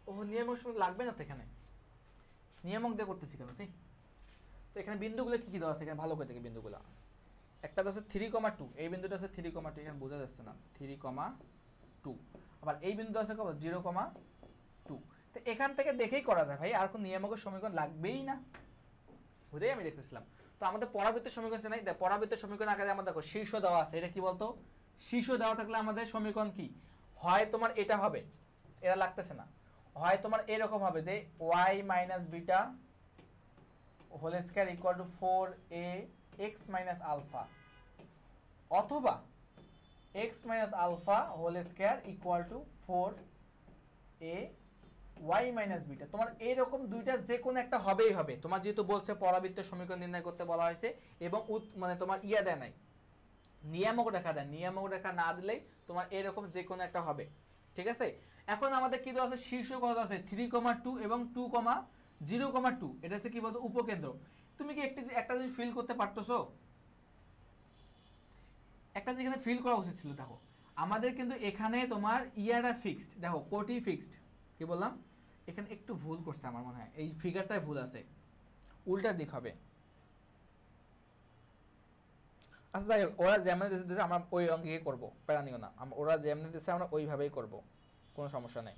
ও নিয়ামক সমীকরণ লাগবে না তো, এখানে নিয়ামক দিয়ে করতেছি কেন? সেই তো এখানে বিন্দুগুলো কি কি দেওয়া আছে এখানে ভালো করে দেখি। বিন্দুগুলো একটা তো আছে 3,2, এই বিন্দুটা আছে 3,2, এখানে বোঝা যাচ্ছে না 3,2। আবার এই বিন্দু আছে কত? 0,2। তো এখান থেকে দেখেই করা যায় ভাই, আর কোন নিয়ামকের সমীকরণ লাগবেই না, ওটাই আমি দেখতেছিলাম। তো আমাদের পরাবৃত্তের সমীকরণ নাই, পরাবৃত্তের সমীকরণ আগে আমাদের দেখো শীর্ষ দেওয়া আছে, এটা কি বলতো, শীর্ষ দেওয়া থাকলে আমাদের সমীকরণ কি হয়, তোমার এটা হবে, এটা লাগতেছে না, হয় তোমার এরকম হবে যে y minus beta whole square equal to 4a x minus alpha, অথবা x minus alpha whole square equal to 4a y minus beta. তোমার এইরকম দুইটা যে কোনো একটা হবেই হবে, তোমার যেহেতু বলছে পরাবৃত্তের সমীকরণ নির্ণয় করতে বলা হয়েছে এবং মানে তোমার ইয়া দেয় নাই, নিয়ামক রেখা দেয়, নিয়ামক রেখা না দিলেই তোমার এরকম যে কোনো একটা হবে, ঠিক আছে। এখন আমাদের কি দেওয়া আছে, শীর্ষ কত আছে 3,2 এবং 2,0,2, এটা হচ্ছে কি বলতো উপকেন্দ্র। তুমি কি একটা জিনিস ফিল করতে পারতেছো, একটা যেখানে ফিল করা উচিত ছিল, দেখো আমাদের কিন্তু এখানে তোমার ইয়াটা ফিক্সড, দেখো কোটি ফিক্সড, কি বললাম এখানে একটু ভুল করছে আমার মনে হয়, এই ফিগারটায় ভুল আছে, উল্টা দিক হবে। আচ্ছা যাই হোক, ওরা যেমন দিতেছে আমরা ওই অঙ্কে করবো, প্যারা নিও না, ওরা যেমন দিতেছে আমরা ওইভাবেই করব, কোনো সমস্যা নেই।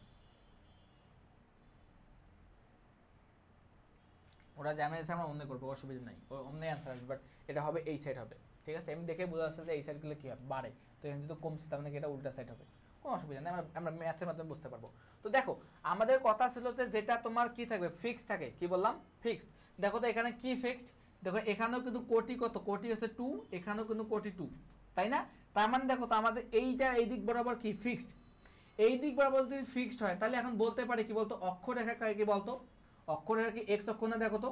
ওরা যেমন দিতেছে আমরা অন্য করবো, অসুবিধা নাই, অন্য অ্যান্সার আসবে, বাট এটা হবে এই সাইড হবে, ঠিক আছে। আমি দেখে বোঝা যাচ্ছে যে এই সাইডগুলো কি হবে বাড়ে, তো এখানে যদি কমছে তার মানে এটা উল্টা সাইড হবে, কোনো অসুবিধা নেই, আমরা ম্যাথের মাধ্যমে বুঝতে পারবো। তো দেখো আমাদের কথা ছিল যে যেটা তোমার কি থাকবে ফিক্সড থাকে, কি বললাম ফিক্সড। দেখো তো এখানে কি ফিক্সড, দেখো এখানেও কিন্তু কোটি কত, কোটি হচ্ছে 2, এখানেও কিন্তু কোটি 2, তাই না। তার মানে দেখো তো আমাদের এইটা এই দিক বরাবর কি ফিক্সড, এই দিক বরাবর যদি ফিক্সড হয় তাহলে এখন বলতে পারি কি বলতো অক্ষরেখা কি বলতো, অক্ষরেখা কি এক্স অক্ষ না, দেখো তো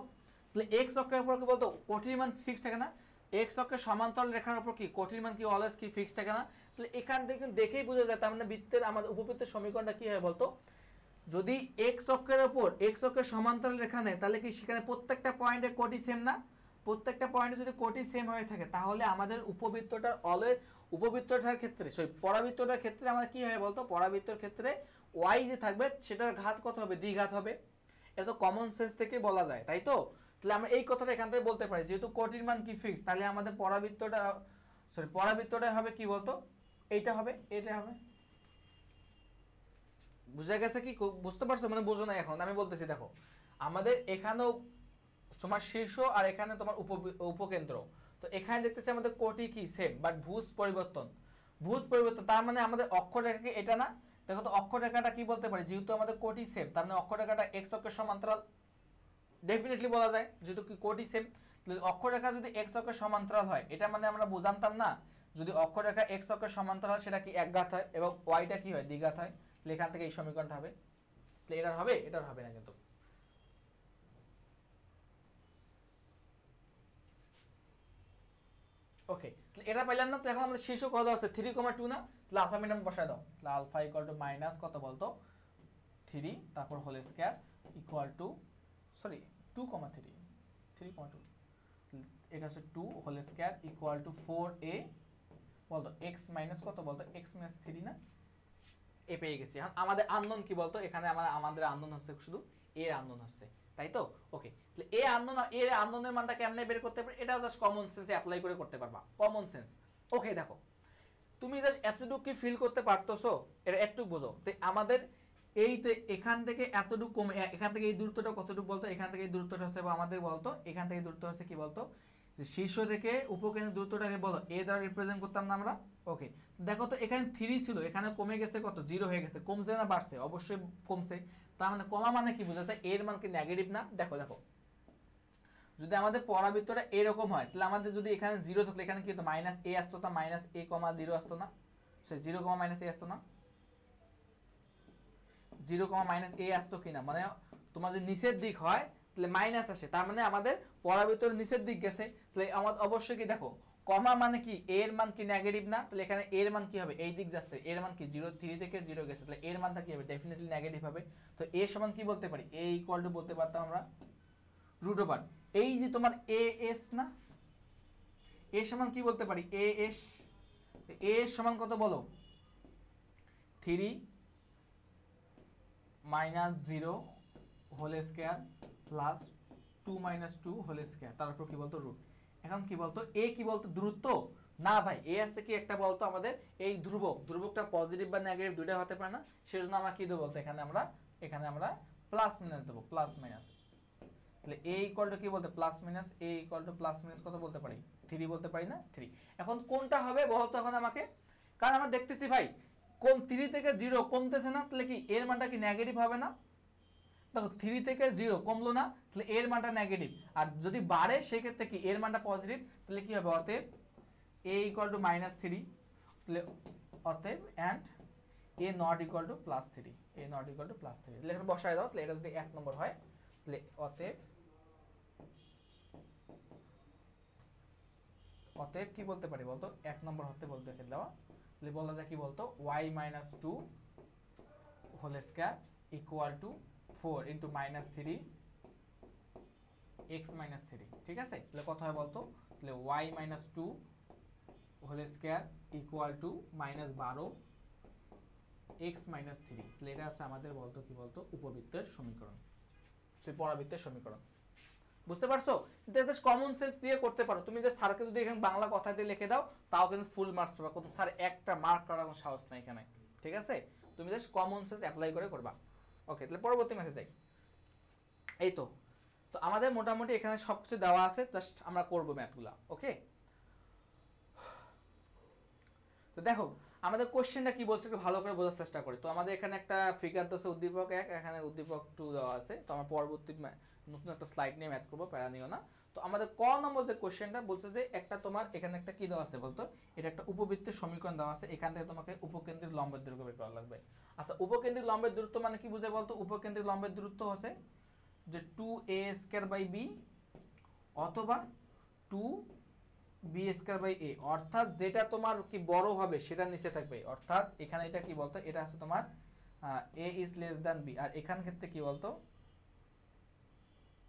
তাহলে এক্স অক্ষের উপর কি বলতো কোটির মান ফিক্সড থাকে না, এক্স অক্ষের সমান্তরাল রেখার উপর কি কোটির মান কি অলওয়েজ কি ফিক্সড থাকে না। তাহলে এখান থেকে দেখেই বোঝা যায় তার মানে বৃত্তের আমাদের উপবৃত্তের সমীকরণটা কি হয় বলতো, যদি এক্স অক্ষের উপর এক্স অক্ষের সমান্তরাল রেখা নেয় তাহলে কি সেখানে প্রত্যেকটা পয়েন্টে কোটি সেম না, প্রত্যেকটা পয়েন্টে যদি কোটি সেম হয়ে থাকে তাহলে আমাদের উপবৃত্তটার অলওয়েজ উপবৃত্তটার ক্ষেত্রে পরাবৃত্তটার ক্ষেত্রে আমাদের কি হয় বলতো, পরাবৃত্তর ক্ষেত্রে ওয়াই যে থাকবে সেটার ঘাত কত হবে, দ্বিঘাত হবে। এটা তো কমন সেন্স থেকে বলা যায়, তাই তো। তাহলে আমরা এই কথাটা এখান থেকে বলতে পারি যেহেতু কোটির মান কি ফিক্স, তাহলে আমাদের পরাবৃত্তটা হবে কি বলতো, এইটা হবে, এটা হবে। বুঝা গেছে কি, বুঝতে পারছো মানে বুঝো না এখন আমি বলতেছি, দেখো আমাদের এখানেও তোমার শীর্ষ আর এখানে তোমার উপকেন্দ্র, তো এখানে দেখতেছি আমাদের কোটি কি সেম, বাট ভুজ পরিবর্তন, তার মানে আমাদের অক্ষরেখা এটা না। দেখো তো অক্ষরেখাটা কি বলতে পারি, যেহেতু আমাদের কোটি সেম তার মানে অক্ষরেখাটা এক্স অক্ষের সমান্তরাল, ডেফিনেটলি বলা যায় যেহেতু কি কোটি সেম। অক্ষরেখা যদি এক্স অক্ষের সমান্তরাল হয় এটা মানে আমরা জানতাম না, যদি অক্ষরেখা এক্স অক্ষের সমান্তরাল সেটা কি একঘাত হয় এবং ওয়াইটা কি হয় দ্বিঘাত হয়, তাহলে এখান থেকে এই সমীকরণটা হবে, তাহলে এটার হবে এটার হবে না কিন্তু। ওকে এটা পাইলাম না, তো এখন আমাদের শীর্ষ কত আছে 3,2 না, তাহলে আলফা মিনিমাম বসায় দাও, তাহলে আলফা ইকুয়াল টু মাইনাস কত বলতো 3, তারপর whole square equal to sorry 2,3 3,2, এটা হচ্ছে 2 whole square equal to 4a বলতো x মাইনাস কত বলতো x মাইনাস 3 না, এ পেয়ে গেছি। এখন আমাদের আননোন কি বলতো, এখানে আমাদের আননোন হচ্ছে শুধু এর আননোন হচ্ছে, তাই তো। ওকে তাহলে এর আননোনের মানটা কেমনে বের করতে পারবে, এটাও জাস্ট কমন সেন্সে অ্যাপ্লাই করে করতে পারবা, কমন সেন্স। ওকে দেখো তুমি জাস্ট এতটুকু কি ফিল করতে পারতেছো, এটা একটু বোঝো। তো আমাদের এই এখান থেকে এতটুকু কমে এখান থেকে এই দূরত্বটা কতটুকু বলতো, এখান থেকে এই দূরত্বটা হচ্ছে আমাদের বলতো, এখান থেকে দূরত্ব হচ্ছে কি বলতো, যে শীর্ষ থেকে উপকেন্দ্র দূরত্বটাকে বলো এ দ্বারা রিপ্রেজেন্ট করতাম না আমরা। ওকে দেখো তো এখানে 3 ছিল, এখানে কমে গেছে কত 0 হয়ে গেছে, কমছে না বাড়ছে, অবশ্যই কমছে। তার মানে কমা মানে কি বোঝাতে, এর মান কি নেগেটিভ না। দেখো যদি আমাদের পরাবৃত্তটা এরকম হয় তাহলে আমাদের যদি এখানে 0 থাকলে এখানে কি হতো মাইনাস এ আসতো না, মাইনাস এ কমা 0 আসতো না, সরি 0 কমা মাইনাস এ আসতো না, 0 কমা মাইনাস এ আসতো কিনা, মানে তোমার যে নিচের দিক হয় তাহলে মাইনাস আসে, তার মানে আমাদের পরাবৃত্তর নিচের দিক গেছে, তাহলে আমাদের অবশ্যই কি দেখো কমা মানে কি এর মান কি নেগেটিভ না, তাহলে এখানে এর মান কি হবে এই দিক যাচ্ছে, এর মান কি 0 3 থেকে 0 গেছে, তাহলে এর মানটা কি হবে ডেফিনেটলি নেগেটিভ হবে। তো এ সমান কি বলতে পারি, এ ইকুয়াল টু বলতে পারতাম আমরা রুট ওভার এই যে তোমার এ এস না, এ সমান কি বলতে পারি এ এস, এ সমান কত বলো 3 minus 0 whole square plus 2 minus 2 whole square, তারপর কি বলতো রুট। এখন কি বলতো এ কি বলতো দূরত্ব না ভাই, এ আছে কি একটা বলতো আমাদের এই ধ্রুবকটা পজিটিভ বা নেগেটিভ দুইটা হতে পারে না, সেজন্য আমরা কি দেব বলতো এখানে আমরা প্লাস মাইনাস দেবো, প্লাস মাইনাস, তাহলে a ইকুয়াল টু কি বলতে plus minus, a equal to plus minus কত বলতে পারি 3 বলতে পারি না 3। এখন কোনটা হবে বলতো এখন আমাকে, কারণ আমরা দেখতেছি ভাই কোন 3 থেকে 0 কমতেছে না, তাহলে কি এর মানটা কি নেগেটিভ হবে না? দেখো 3 থেকে 0 কমলো না, তাহলে এর মানটা নেগেটিভ, আর যদি বাড়ে সেক্ষেত্রে কি এর মানটা পজিটিভ, তাহলে কি হবে অতএব a ইকুয়াল টু -3, তাহলে অতএব and a not equal to +3, a not equal to +3, তাহলে এখানে বসায় দাও, তাহলে এটা যদি 1 নম্বর হয় তাহলে অতএব কি বলতে পারি বলতো 1 নম্বর হতে বলতে দেওয়া, তাহলে বলা যায় কি বলতো y - 2 whole square equal to 4 into -3 x - 3, ঠিক আছে? তাহলে কত হয় বলতো, তাহলে y - 2 whole square equal to -12 x - 3, তাহলে এটা আছে আমাদের বলতো কি বলতো উপবৃত্তের সমীকরণ, সেই পরাবৃত্তের সমীকরণ। বুঝতে পারছো? জাস্ট কমন সেন্স দিয়ে করতে পারো, তুমি যে স্যারকে যদি এখানে বাংলা কথা দিয়ে লিখে দাও তাও কিন্তু ফুল মার্কস পাবা, কোনো স্যার একটা মার্ক করার কোনো সাহস নাই এখানে, ঠিক আছে? তুমি জাস্ট কমন সেন্স অ্যাপ্লাই করে করবা। ওকে, তাহলে পরবর্তী ম্যাসেজ যাই। এই তো আমাদের মোটামুটি এখানে সব কিছু দেওয়া আছে, জাস্ট আমরা করবো ম্যাথগুলা। ওকে, তো দেখো আমাদের কোশ্চেনটা কি বলছে একটু ভালো করে বোঝার চেষ্টা করি। তো আমাদের এখানে একটা ফিগার দিয়েছে উদ্দীপক 1, এখানে উদ্দীপক 2 দেওয়া আছে। তো আমরা পরবর্তী নতুন একটা স্লাইড নিয়ে ম্যাথ করবো, প্যারা নিও না। তো আমাদের ক নম্বর যে কোশ্চেনটা বলছে যে একটা তোমার এখানে একটা কি দেওয়া আছে বলতো, এটা একটা উপবৃত্তের সমীকরণ দেওয়া আছে, এখান থেকে তোমাকে উপকেন্দ্রিক লম্বের দৈর্ঘ্য বের করা লাগবে। আচ্ছা, উপকেন্দ্রিক লম্বের দূরত্ব মানে কি বুঝায় বলতো? উপকেন্দ্রিক লম্বের দূরত্ব হচ্ছে যে 2a² b অথবা 2b²a, অর্থাৎ যেটা তোমার কি বড় হবে সেটা নিচে থাকবে, অর্থাৎ এখানে এটা কি বলতো, এটা আছে তোমার a is less than b, আর এখান ক্ষেত্রে কি বলতো,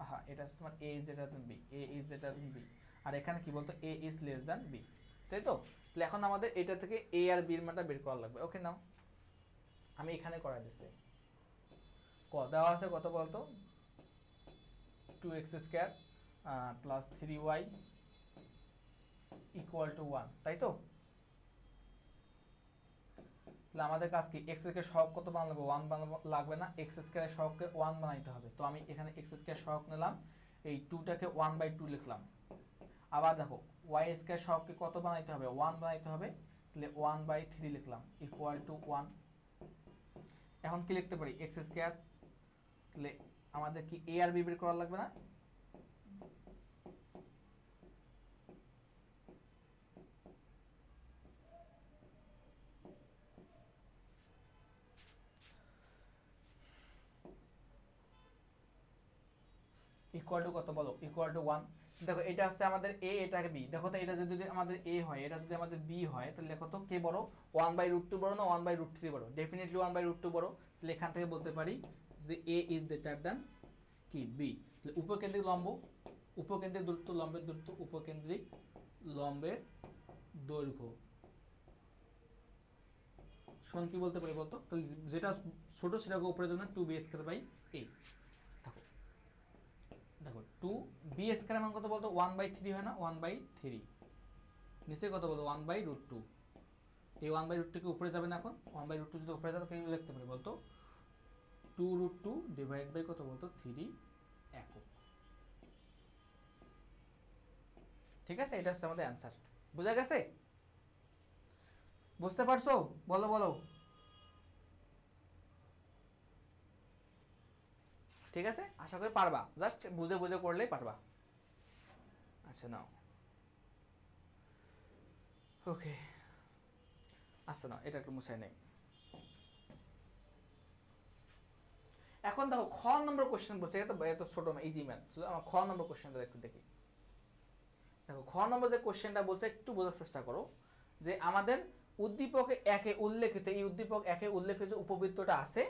হ্যাঁ এটা আছে তোমার a is greater than b, a is greater than b, আর এখানে কি বলতো a is less than b, তাই তো? তাহলে এখন আমাদের এটা থেকে a আর b এর মানটা বের করা লাগবে। ওকে, নাও আমি এখানে করা দিচ্ছি, ক দেওয়া আছে কত বলতো 2x² plus 3y equal to 1, তাই তো? তাহলে আমাদের কাজ কি, x এর সহগ কত বানাবো 1 বানাবো লাগবে না, x স্কয়ার এর সহগকে 1 বানাইতে হবে। তো আমি এখানে x স্কয়ার সহগ নিলাম, এই 2টাকে 1/2 লিখলাম। আবার দেখো y স্কয়ার সহগকে কত বানাইতে হবে 1 বানাইতে হবে, তাহলে 1/3 লিখলাম ইকুয়াল টু 1। এখন কি লিখতে পারি x স্কয়ার, তাহলে আমাদের কি a আর b বের করা লাগবে না? ইকুয়াল টু কত বলো, ইকুয়াল টু 1। দেখো এটা আছে আমাদের a, এটাকে b, দেখো তো এটা যদি আমাদের a হয়, এটা যদি আমাদের b হয়, তাহলে দেখো তো কে বড়, 1/√2 বড় না 1/√3 বড়? ডেফিনেটলি 1/√2 বড়। তাহলে এখান থেকে বলতে পারি যে a ইজ গ্রেটার দ্যান কি b। তাহলে উপকেন্দ্রিক লম্ব, উপকেন্দ্রিক দূরত্ব, লম্বের দূরত্ব, উপকেন্দ্রিক লম্বের দৈর্ঘ্য সমান কি বলতে পারি বলতো, তাহলে যেটা ছোট সেটাকে উপরে যাবে না 2b²/a। দেখো 2b² মান কত বলতো 1/3 হয় না, 1/3, নিচে কত বলতো 1/√2, এই 1/√2 কে উপরে যাবে না, এখন 1/√2 যদি উপরে যায় তাহলে কি লিখতে পারি বলতো 2√2 ডিভাইড বাই কত বলতো 3 একক। ঠিক আছে, এটা হচ্ছে আমাদের অ্যান্সার। বুঝা গেছে? বুঝতে পারছো? বলো বলো। ঠিক আছে, আশা করি পারবা, জাস্ট বুঝে বুঝে করলেই পারবা। আচ্ছা নাও, ওকে, আচ্ছা নাও এটা একটু মুছাই নেই। এখন দেখো খ নম্বর কোশ্চেন বলছে, এটা ছোট ইজি ম্যাথ, আমার খ নম্বর কোশ্চেনটা একটু দেখি। দেখো খ নম্বর যে কোশ্চেনটা বলছে একটু বোঝার চেষ্টা করো, যে আমাদের উদ্দীপকে একে উল্লেখিত, এই উদ্দীপক একে উল্লেখিত যে উপবৃত্তটা আছে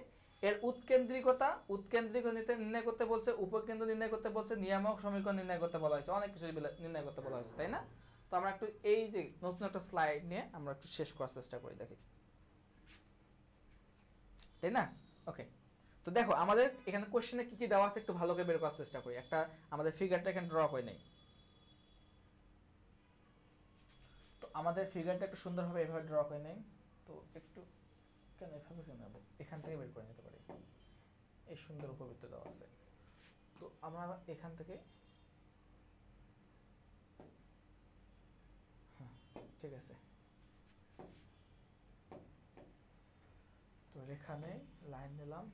এর উৎকেন্দ্রিকতা নির্ণয় করতে বলছে, উপকেন্দ্র নির্ণয় করতে বলছে, নিয়ামক সমীকরণ নির্ণয় করতে বলা হয়েছে, অনেক কিছু নির্ণয় করতে বলা হয়েছে, তাই না? তো আমরা একটু এই যে নতুন একটা স্লাইড নিয়ে আমরা একটু শেষ করার চেষ্টা করি, দেখি, তাই না? ওকে, তো দেখো আমাদের এখানে কোশ্চেনে কি কি দেওয়া আছে একটু ভালো করে বের করার চেষ্টা করি। একটা আমাদের ফিগারটা এখানে ড্র করে নেই, তো আমাদের ফিগারটা একটু সুন্দরভাবে এভাবে ড্র করে নেই। তো একটু কেন এভাবে কেন এখান থেকে বের করে নিতে পারি। এই সুন্দর উপবৃত্ত দেওয়া আছে। তো আমরা এখান থেকে ঠিক আছে, তো রেখা নেই, লাইন দিলাম।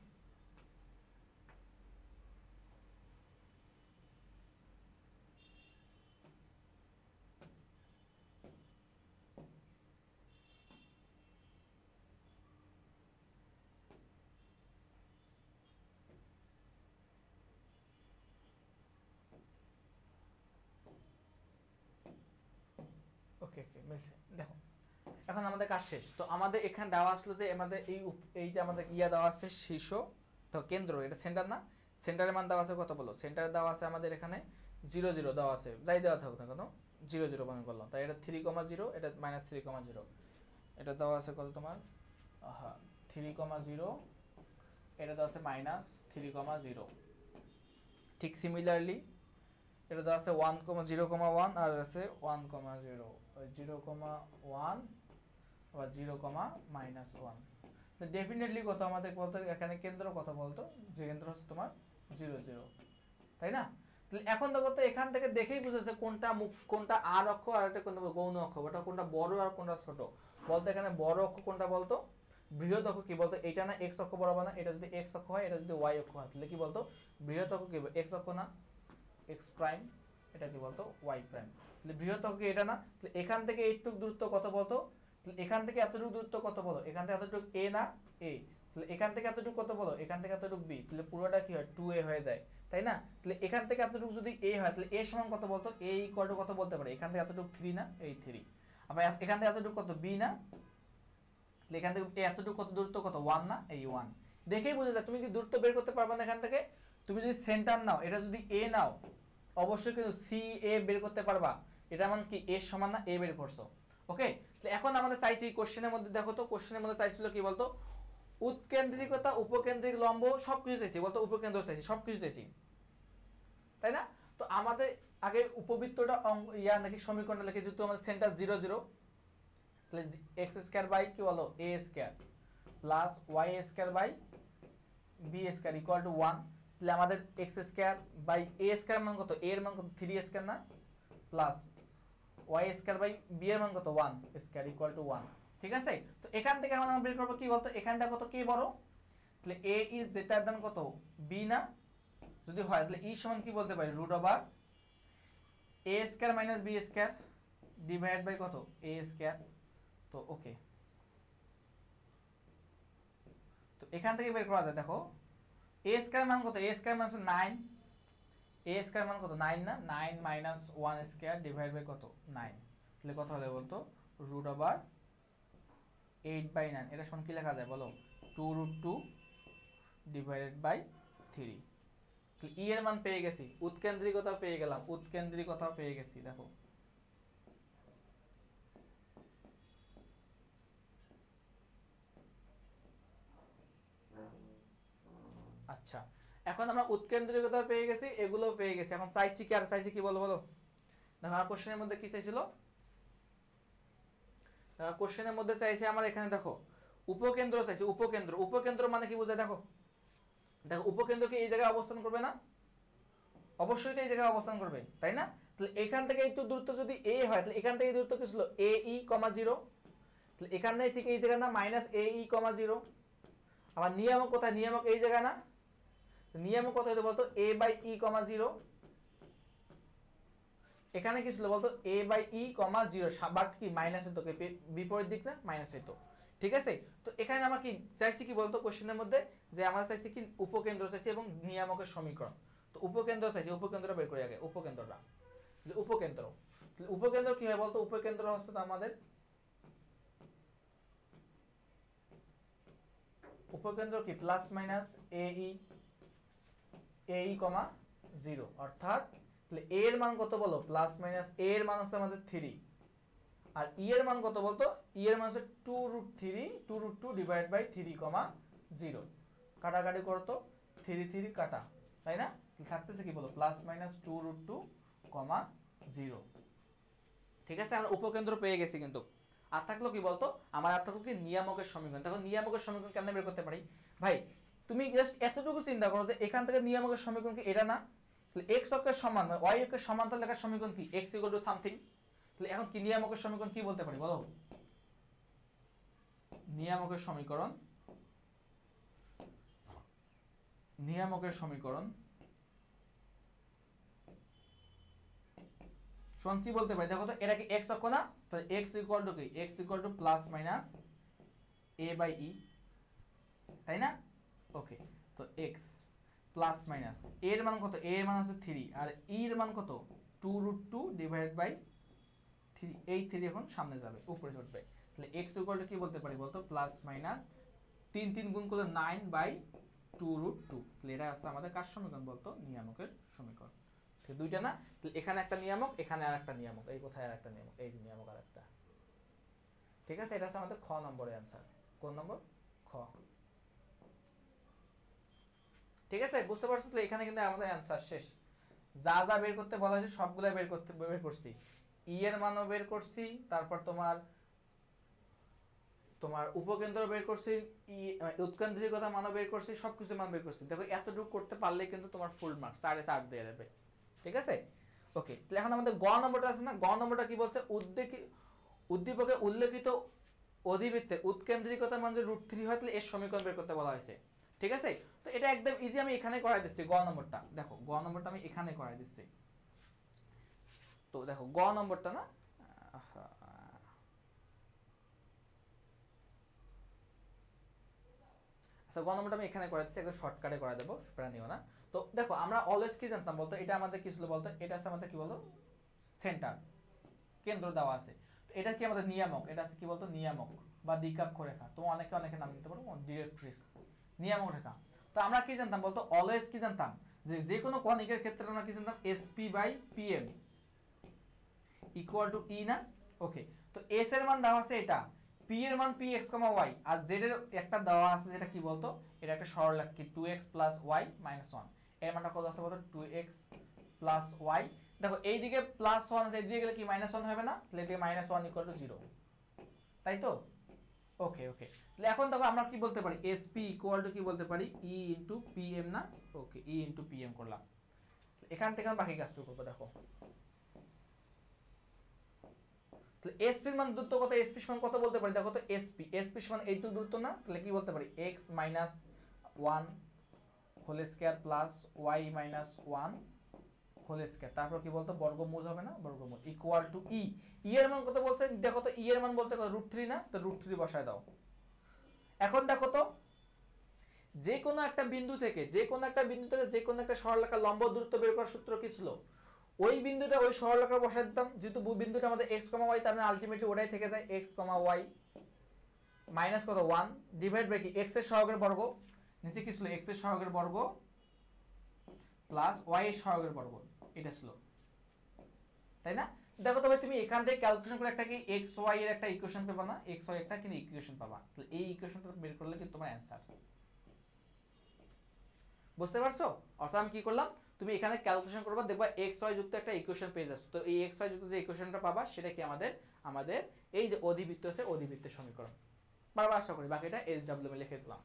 ওকে ওকে মিলছে। দেখো এখন আমাদের কাজ শেষ। তো আমাদের এখানে দেওয়া আসলো যে আমাদের এই যে আমাদের দেওয়া আছে শীর্ষ, তো কেন্দ্র, এটা সেন্টার না, সেন্টারের মান দেওয়া আছে কত বলো, সেন্টারে দেওয়া আছে আমাদের এখানে 0 0 দেওয়া আছে, যাই দেওয়া থাকুক না কেন 0 0 মনে করলাম। তাই এটা 3,0, এটা -3,0, এটা দেওয়া আছে কত তোমার 3,0, এটা দেওয়া আছে -3,0। ঠিক সিমিলারলি এটা দেওয়া আছে 1,0,1 আর আছে 1,0, 0,1 আবার 0,-1। তো ডেফিনেটলি কত আমাদের বলতো এখানে কেন্দ্র কত বলতো, যে কেন্দ্র হচ্ছে তোমার 0 0, তাই না? তাহলে এখন দেখো তো এখান থেকে দেখেই বুঝেছে কোনটা আর অক্ষ আর একটা কোনটা গৌণ অক্ষ, ওটা কোনটা বড় আর কোনটা ছোট। বলতো এখানে বড় অক্ষ কোনটা বলতো, বৃহৎ অক্ষ কি বলতো, এটা না x অক্ষ বরাবর না, এটা যদি x অক্ষ হয়, এটা যদি y অক্ষ হয়, তাহলে কি বলতো বৃহৎ অক্ষ কি x অক্ষ না, x প্রাইম, এটা কি বলতো y প্রাইম। তাহলে বৃহৎ অক্ষ কি এটা না, তাহলে এখান থেকে এইটুক দূরত্ব কত বলতো, তাহলে এখান থেকে এতটুকু দূরত্ব কত বলো, এখান থেকে এতটুকু a না a, তাহলে এখান থেকে এতটুকু কত বলো, এখান থেকে এতটুকু b, তাহলে পুরোটা কি হয় 2a হয়ে যায়, তাই না? তাহলে এখান থেকে এতটুকু যদি a হয়, তাহলে a সমান কত বলতো, a ইকুয়াল টু কত বলতে পারে, এখান থেকে এতটুকু 3 না, এই 3, আবার এখান থেকে এতটুকু কত b না, তাহলে এখান থেকে এতটুকু কত দূরত্ব কত 1 না, এই 1। দেখেই বুঝে যায় তুমি কি দূরত্ব বের করতে পারবে না এখান থেকে। তুমি যদি সেন্টার নাও, এটা যদি a নাও, অবশ্যই কিন্তু সি এ বের করতে পারবা, এটা মানে কি a সমান না, a বের করছো। ওকে, তাহলে এখন আমাদের চাইছি কোশ্চেনের মধ্যে, দেখো তো কোশ্চেনের মধ্যে চাইছিল কি বলতো, উৎকেন্দ্রিকতা, উপকেন্দ্রিক লম্ব সবকিছু চাইছি, বলতো উপকেন্দ্র চাইছি, সবকিছু চাইছি, তাই না? তো আমাদের আগে উপবৃত্তটা নাকি সমীকরণটা লিখে, যেহেতু আমাদের সেন্টার 0 0, তাহলে x স্কয়ার বাই কি বলো a square plus y square by b square equal to 1। তাহলে আমাদের x square by a square মান কত, a এর মান কত 3 স্কয়ার না, plus y square by b এর মান কত 1 স্কয়ার ইকুয়াল টু 1। ঠিক আছে, তো এখান থেকে আমরা বের করব কি বলতো, এখানটা কত কে বড়, তাহলে a ইজ গ্রেটার দ্যান কত b না, যদি হয় তাহলে e সমান কি বলতে পারি root over a square minus b square divide by কত a স্কয়ার। তো ওকে, তো এখান থেকে বের করা যায়, দেখো a স্কয়ার মান কত, a স্কয়ার মান 9, a স্কয়ার মান কত 9 না, 9 মাইনাস 1 স্কয়ার ডিভাইড বাই কত 9, তাহলে কত হবে বলতো রুট ওভার 8/9। এটা সমান কি লেখা যায় বলো, 2√2 ডিভাইডেড বাই 3। তাহলে ই এর মান পেয়ে গেছি, উৎকেন্দ্রিকতা পেয়ে গেলাম, উৎকেন্দ্রিকতা পেয়ে গেছি। দেখো আচ্ছা, এখন আমরা উৎকেন্দ্রিকতা পেয়ে গেছি, এগুলো পেয়ে গেছি, এখন চাইছি কি, আর চাইছি কি বলো বলো। দেখো আর কোশ্চেনের মধ্যে কি চাইছিল, কোশ্চেনের মধ্যে চাইছে আমার এখানে দেখো উপকেন্দ্র চাইছে, উপকেন্দ্র, উপকেন্দ্র মানে কি বোঝায়, দেখো দেখো উপকেন্দ্র কি এই জায়গায় অবস্থান করবে না, অবশ্যই তো এই জায়গায় অবস্থান করবে, তাই না? তাহলে এখান থেকে এই দূরত্ব যদি a হয়, তাহলে এখান থেকে দূরত্ব কি ছিল a e, 0, তাহলে এখান থেকে ঠিক এই জায়গা না মাইনাস a e, 0। আবার নিয়ামক কোথায়, নিয়ামক এই জায়গা না, নিয়ামক কত হতো বলতো a বাই e, 0। এখানে কি ছিল বলতো a বাই e, 0, বাট কি মাইনাস হতো, বিপরীত দিক না মাইনাস হতো। ঠিক আছে, তো এখানে আমরা কি চাইছি কি বলতো কোশ্চেনের মধ্যে, যে আমরা চাইছি কি উপকেন্দ্র চাইছি এবং নিয়ামকের সমীকরণ। তো উপকেন্দ্র চাইছি, উপকেন্দ্রটা বের করি আগে, উপকেন্দ্রটা যে উপকেন্দ্র, উপকেন্দ্র কি হয় বলতো, উপকেন্দ্র হচ্ছে তো আমাদের উপকেন্দ্র কি প্লাস মাইনাস a e, 0, অর্থাৎ তাহলে a এর মান কত বলো, প্লাস মাইনাস a এর মান হচ্ছে আমাদের 3, আর e এর মান কত বলতো, e এর মান হচ্ছে 2√2 ডিভাইড বাই 3, 0। কাটাকাটি করতো 3 3 কাটা, তাই না? থাকতেছে কি বলো প্লাস মাইনাস 2√2, 0। ঠিক আছে, আমরা উপকেন্দ্র পেয়ে গেছি কিন্তু, আর থাকলো কি বলতো, আমার আর থাকলো কি নিয়ামকের সমীকরণ। দেখো নিয়ামকের সমীকরণ কেমনে বের করতে পারি ভাই, তুমি জাস্ট এতটুকু চিন্তা করো যে এখান থেকে নিয়ামকের সমীকরণ কি এটা না, তাহলে এক্স অক্ষের সমান মানে ওয়াই অক্ষের সমান্তরাল লেখার সমীকরণ কি এক্স ইকুয়াল টু সামথিং। তাহলে এখন কি নিয়ামকের সমীকরণ কি বলতে পারি বলো? নিয়ামকের সমীকরণ সমান কি বলতে পারি দেখো তো, এটা কি এক্স অক্ষ না, তাহলে এক্স ইকুয়াল টু কি x equal to plus minus a by e, তাই না? ওকে, তো এক্স প্লাস মাইনাস এর মান কত, এর মান আছে 3 আর এর মান কত 2√2 ডিভাইডেড বাই 3, এই 3 এখন সামনে যাবে উপরে চড়বে, তাহলে এক্স ইকুয়াল টু কি বলতে পারি বলতো প্লাস মাইনাস 3 গুণ করলে 9/2√2, তাহলে এটা আছে আমাদের কার সমীকরণ বলতো নিয়ামকের সমীকরণ। ঠিক দুইটা না, তাহলে এখানে একটা নিয়ামক এখানে আরেকটা নিয়ামক, এই কোথায় আরেকটা নিয়ামক, এই যে নিয়ামক আরেকটা। ঠিক আছে, এটা আছে আমাদের খ নম্বরের অ্যানসার। কোন নম্বর? খ। ঠিক আছে, বুঝতে পারছো? তাহলে এখানে কিন্তু আমাদের অ্যানসার শেষ। যা যা বের করতে বলা হয়েছে সবগুলো বের করছি। ই এর মানও বের করছি, তারপর তোমার উপকেন্দ্র বের করছি, উৎকেন্দ্রিকতা মানও বের করছি, সবকিছু মান বের করছি। দেখো এতটুকু করতে পারলে কিন্তু তোমার ফুল মার্ক 4.5 দিয়ে দেবে। ঠিক আছে, ওকে। তাহলে এখন আমাদের গ নম্বরটা আছে না, গ নম্বরটা কি বলছে, উদ্দীপকে উল্লেখিত অধিবৃত্তের উৎকেন্দ্রিকতা মান যদি √3 হয় তাহলে এর সমীকরণ বের করতে বলা হয়েছে। ঠিক আছে, তো এটা একদম ইজি, আমি এখানে করাই দিচ্ছি গ নম্বরটা। দেখো গ নম্বরটা আমি এখানে করাই দিচ্ছি। তো দেখো গ নম্বরটা না, আচ্ছা গ নম্বরটা আমি এখানে করে দিচ্ছি, একদম শর্টকাটে করে দেবো, প্যারা নিও না। তো দেখো আমরা অলওয়েজ কি জানতাম বলতো, এটা আমাদের কি ছিল বলতো, এটা আছে আমাদের কি বলতো সেন্টার, কেন্দ্র দেওয়া আছে। তো এটা কি আমাদের নিয়ামক, এটা আছে কি বলতো নিয়ামক বা দ্বিকাক্ষ রেখা, তো অনেকে নাম দিতে পারো ডিরেক্ট্রিক্স, নিয়ামক রেখা। তো আমরা কি জানতাম বলতো, অলওয়েজ কি জানতাম যে কোনো কণিকের ক্ষেত্রে আমরা কি জানতাম SP/PM ইকুয়াল টু ই না। ওকে, তো এস এর মান দেওয়া আছে এটা, পি এর মান px, y, আর জেড এর একটা দেওয়া আছে যেটা কি বলতো, এটা একটা সরলরেখা কি 2x + y - 1, এর মানটা কত আছে বলতো 2x + y। দেখো এইদিকে +1 আছে, এইদিকে গেলে কি -1 হবে না, তাহলে এদিকে -1 = 0, তাই তো? ওকে ওকে, তাহলে এখন দেখো আমরা কি বলতে পারি, SP = কি বলতে পারি E × PM না। ওকে, E × PM করলাম, এখান থেকে বাকি কাজটুকু করবো। দেখো তাহলে এসপির মান দূরত্ব কত, এসপি সমান কত বলতে পারি দেখো তো, এসপি সমান এইটুকু দূরত্ব না, তাহলে কি বলতে পারি x - 1 whole square plus y - 1 whole square, তারপর কি বলতো বর্গমূল হবে না, বর্গমূল ইকুয়াল টু ই। ই এর মান কত বলছে দেখো তো, ই এর মান বলছে কত √3 না, তো √3 বসায় দাও। এখন দেখো তো যে কোনো একটা বিন্দু থেকে যে কোনো একটা সরলরেখা লম্ব দূরত্ব বের করার সূত্র কি ছিল, ওই বিন্দুটা ওই সরলরেখা বসাই দিতাম, যেহেতু বিন্দুটা আমাদের x, y, তার মানে আলটিমেটলি ওটাই থেকে যায় x, y মাইনাস কত 1 ডিভাইড বাই কি x এর সহগের বর্গ, নিচে কি ছিল x এর সহগের বর্গ প্লাস y এর সহগের বর্গ, এটা ছিল, তাই না? দেখো তবে তুমি এখান থেকে ক্যালকুলেশন করে একটা কি x y এর একটা ইকুয়েশন পাবা না, x y একটা কিন্তু ইকুয়েশন পাবা, তাহলে এই ইকুয়েশনটা বের করলে কিন্তু তোমার অ্যানসার। বুঝতে পারছো? অর্থাৎ আমি কি করলাম, তুমি এখানে ক্যালকুলেশন করবা, দেখবা x y যুক্ত একটা ইকুয়েশন পেয়ে যাচ্ছে, তো এই x y যুক্ত যে ইকুয়েশনটা পাবা সেটা কি আমাদের এই যে অধিবৃত্ত আছে অধিবৃত্তের সমীকরণ। বারবার আশা করি বাকিটা SW লিখে দিলাম।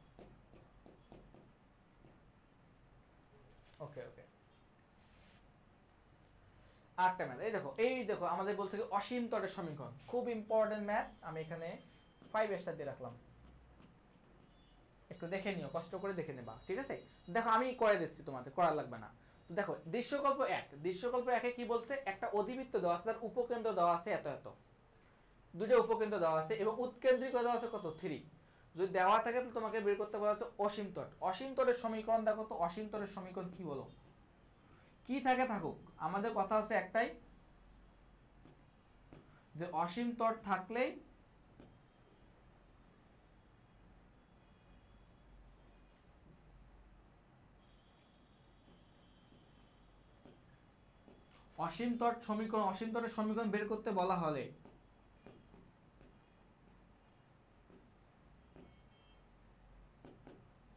ওকে ওকে, আটটা ম্যাথ, এই দেখো আমাদের বলছে কি অসীম তলের সমীকরণ, খুব ইম্পর্টেন্ট ম্যাথ, আমি এখানে 5 স্টার দিয়ে রাখলাম, একটু দেখে নিও, কষ্ট করে দেখে নেবা। ঠিক আছে, দেখো আমি করে দিচ্ছি, তোমাদের করা লাগবে না। তো দেখো দৃশ্যকল্প 1 এ কি বলছে, একটা অধিবৃত্ত দেওয়া আছে, তার উপকেন্দ্র দেওয়া আছে এত এত, দুটো উপকেন্দ্র দেওয়া আছে এবং উৎকেন্দ্রিক দেওয়া আছে কত 3। যদি দেওয়া থাকে তাহলে তোমাকে বের করতে বলা আছে অসীম তট। অসীম তটের সমীকরণ দেখো তো, অসীম তটের সমীকরণ কি বলো, কি থাকে থাকুক, আমাদের কথা আছে একটাই, যে অসীম তট থাকলেই অসীম তটের সমীকরণ বের করতে বলা হলে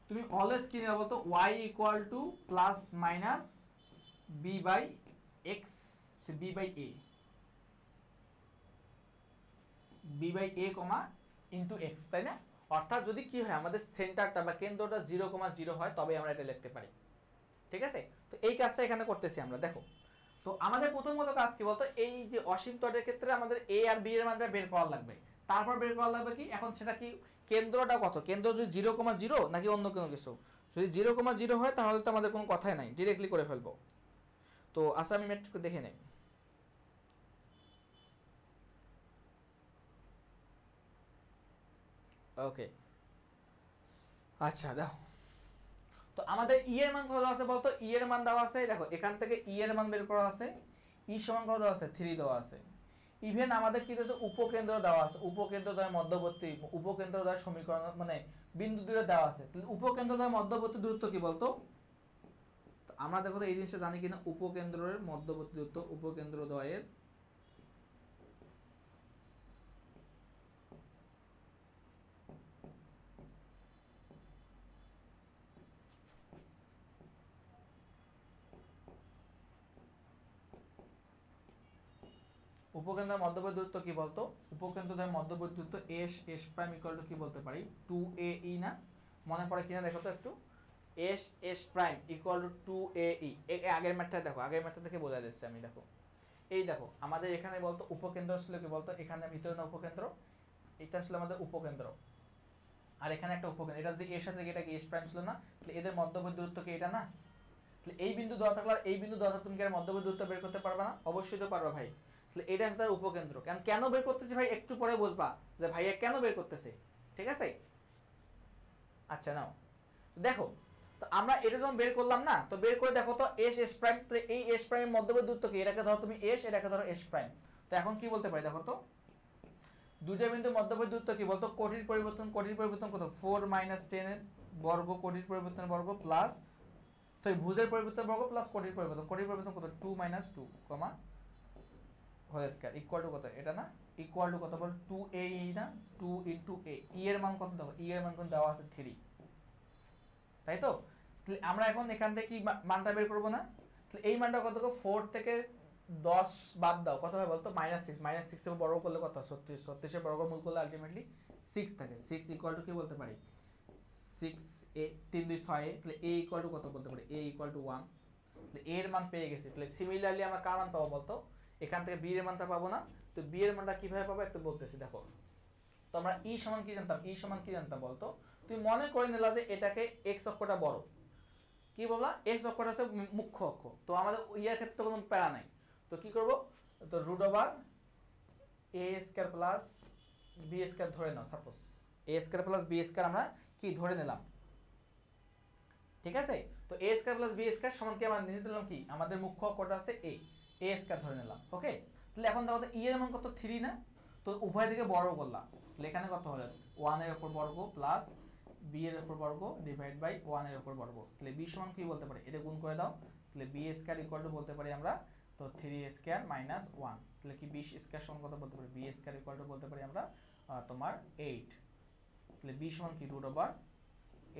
তুমি অলওয়েজ কি নেবে বলতো, y = ± b/x, b/a b/a, x, তাই না? অর্থাৎ যদি কি হয় আমাদের সেন্টারটা বা কেন্দ্রটা 0,0 হয় তবে আমরা এটা লিখতে পারি। ঠিক আছে, তো এই কাজটা এখানে করতেছি আমরা। দেখো তো আমাদের প্রথমত কাজ কি বলতো, এই যে অসীম তটের ক্ষেত্রে আমাদের এ আর বি এর মানটা বের করা লাগবে। তারপর বের করা লাগবে কি, এখন সেটা কি কেন্দ্রটা কত, কেন্দ্র যদি 0,0 নাকি অন্য কোনো কিছু। যদি 0,0 হয় তাহলে তো আমাদের কোনো কথাই নাই, ডিরেক্টলি করে ফেলবো। তো আচ্ছা আমি ম্যাট্রিক্স দেখে নেই। ওকে আচ্ছা দেখো, তো আমাদের ই এর মান কত দেওয়া আছে বলতো, ই এর মান দেওয়া আছে, দেখো এখান থেকে ই এর মান বের করা আছে, ই সমান কত দেওয়া আছে 3 দেওয়া আছে। ইভেন আমাদের কি দিয়েছে উপকেন্দ্র দেওয়া আছে, উপকেন্দ্র দ্বয়ের মধ্যবর্তী, উপকেন্দ্র দ্বয়ের সমীকরণ মানে বিন্দু দুটো দেওয়া আছে। উপকেন্দ্র দ্বয়ের মধ্যবর্তী দূরত্ব কি বলতো, আমরা দেখো তো এই জিনিসটা জানি কিনা, উপকেন্দ্রের মধ্যবর্তী দূরত্ব, উপকেন্দ্র দ্বয়ের উপকেন্দ্রের মধ্যবর্তী দূরত্ব কি বলতো, উপকেন্দ্রের মধ্যবর্তী দূরত্ব S S prime equal to কি বলতে পারি 2ae না, মনে পড়ে কিনা দেখো তো একটু, S S prime equal to 2ae। এই আগের ম্যাথটা দেখো, আগের ম্যাথটা থেকে বোঝা যাচ্ছে আমি। দেখো এই দেখো আমাদের এখানে বলতো উপকেন্দ্র ছিল কি বলতো, এখানে ভিতরে না উপকেন্দ্র, এটা ছিল আমাদের উপকেন্দ্র, আর এখানে একটা উপকেন্দ্র, এটা যদি এর সাথে এটা কি এস প্রাইম ছিল না, তাহলে এদের মধ্যবর্তী দূরত্ব কি এটা না, তাহলে এই বিন্দু দেওয়া থাকলে এই বিন্দু দেওয়া থাকলে তুমি কি এর মধ্যবর্তী দূরত্ব বের করতে পারবে না? অবশ্যই তো পারবে ভাই। তাহলে এটা হচ্ছে তার উপকেন্দ্র। কেন বের করতেছে ভাই একটু পরে বুঝবা যে ভাইয়া কেন বের করতেছে, ঠিক আছে? আচ্ছা নাও দেখো, তো আমরা এটা যখন বের করলাম না, তো বের করে দেখো তো এস এস প্রাইম, তো এই এস প্রাইমের মধ্যবর্তী দূরত্ব কি, এটাকে ধরো তুমি এস, এটাকে ধরো এস প্রাইম। তো এখন কি বলতে পারি দেখো তো, দুইটা বিন্দুর মধ্যবর্তী দূরত্ব কি বলতো, কোটির পরিবর্তন, কোটির পরিবর্তন কত 4 - 10 এর বর্গ, কোটির পরিবর্তন বর্গ প্লাস, সরি ভুজের পরিবর্তন বর্গ প্লাস কোটির পরিবর্তন, কোটির পরিবর্তন কত 2 - 2 কমা হোল স্কয়ার ইকুয়াল টু কত এটা না, ইকুয়াল টু কত বল 2a না, 2 * a, ই এর মান কত দাও, ই এর মান কোন দেওয়া আছে 3, তাই তো? তাহলে আমরা এখন এখান থেকে কি মানটা বের করব না, তাহলে এই মানটা কত, 4 থেকে 10 বাদ দাও কত হয় বলতো -6, -6 থেকে বর্গ করলে কত 36, 36 এর বর্গমূল করলে আলটিমেটলি 6 থাকে, 6 ইকুয়াল টু কি বলতে পারি 6a, 3 2 6, তাহলে a ইকুয়াল টু কত বলতে পারি, a ইকুয়াল টু 1। তাহলে a এর মান পেয়ে গেছি, তাহলে সিমিলারলি আমরা কার মান পাবো বলতো, এখান থেকে b এর মানটা পাবো না, তো b এর মানটা কিভাবে পাবো একটু বলতেছি। দেখো তো আমরা e সমান কি জানতাম, e সমান কি জানতাম বলতো, তুমি মনে করে নিলা যে এটাকে x অক্ষটা বড়, কি বললা x অক্ষটা আছে মুখ্য অক্ষ, তো আমাদের ইয়ার ক্ষেত্রে তো কোনো প্যারা নাই, তো কি করব, তো root over a square plus b square ধরে নাও, suppose a square plus b square আমরা কি ধরে নিলাম, ঠিক আছে? তো a square plus b square সমান কি আমরা নিচে দিলাম কি, আমাদের মুখ্য অক্ষটা আছে a স্কয়ার ধরে নিলাম। ওকে, তাহলে এখন দেখো তো e এর মান কত 3 না, তো উভয় দিকে বর্গ করলাম, তাহলে এখানে কত হলো 1 এর উপর বর্গ প্লাস b এর উপর বর্গ ডিভাইড বাই 1 এর উপর বর্গ, তাহলে b সমান কি বলতে পারি, এটা গুণ করে দাও, তাহলে b স্কয়ার ইকুয়াল টু বলতে পারি আমরা তো 3 স্কয়ার মাইনাস 1, তাহলে কি 20 স্কয়ার সমান কত বলতে পারি, b স্কয়ার ইকুয়াল টু বলতে পারি আমরা তোমার 8, তাহলে b সমান কি রুট ওভার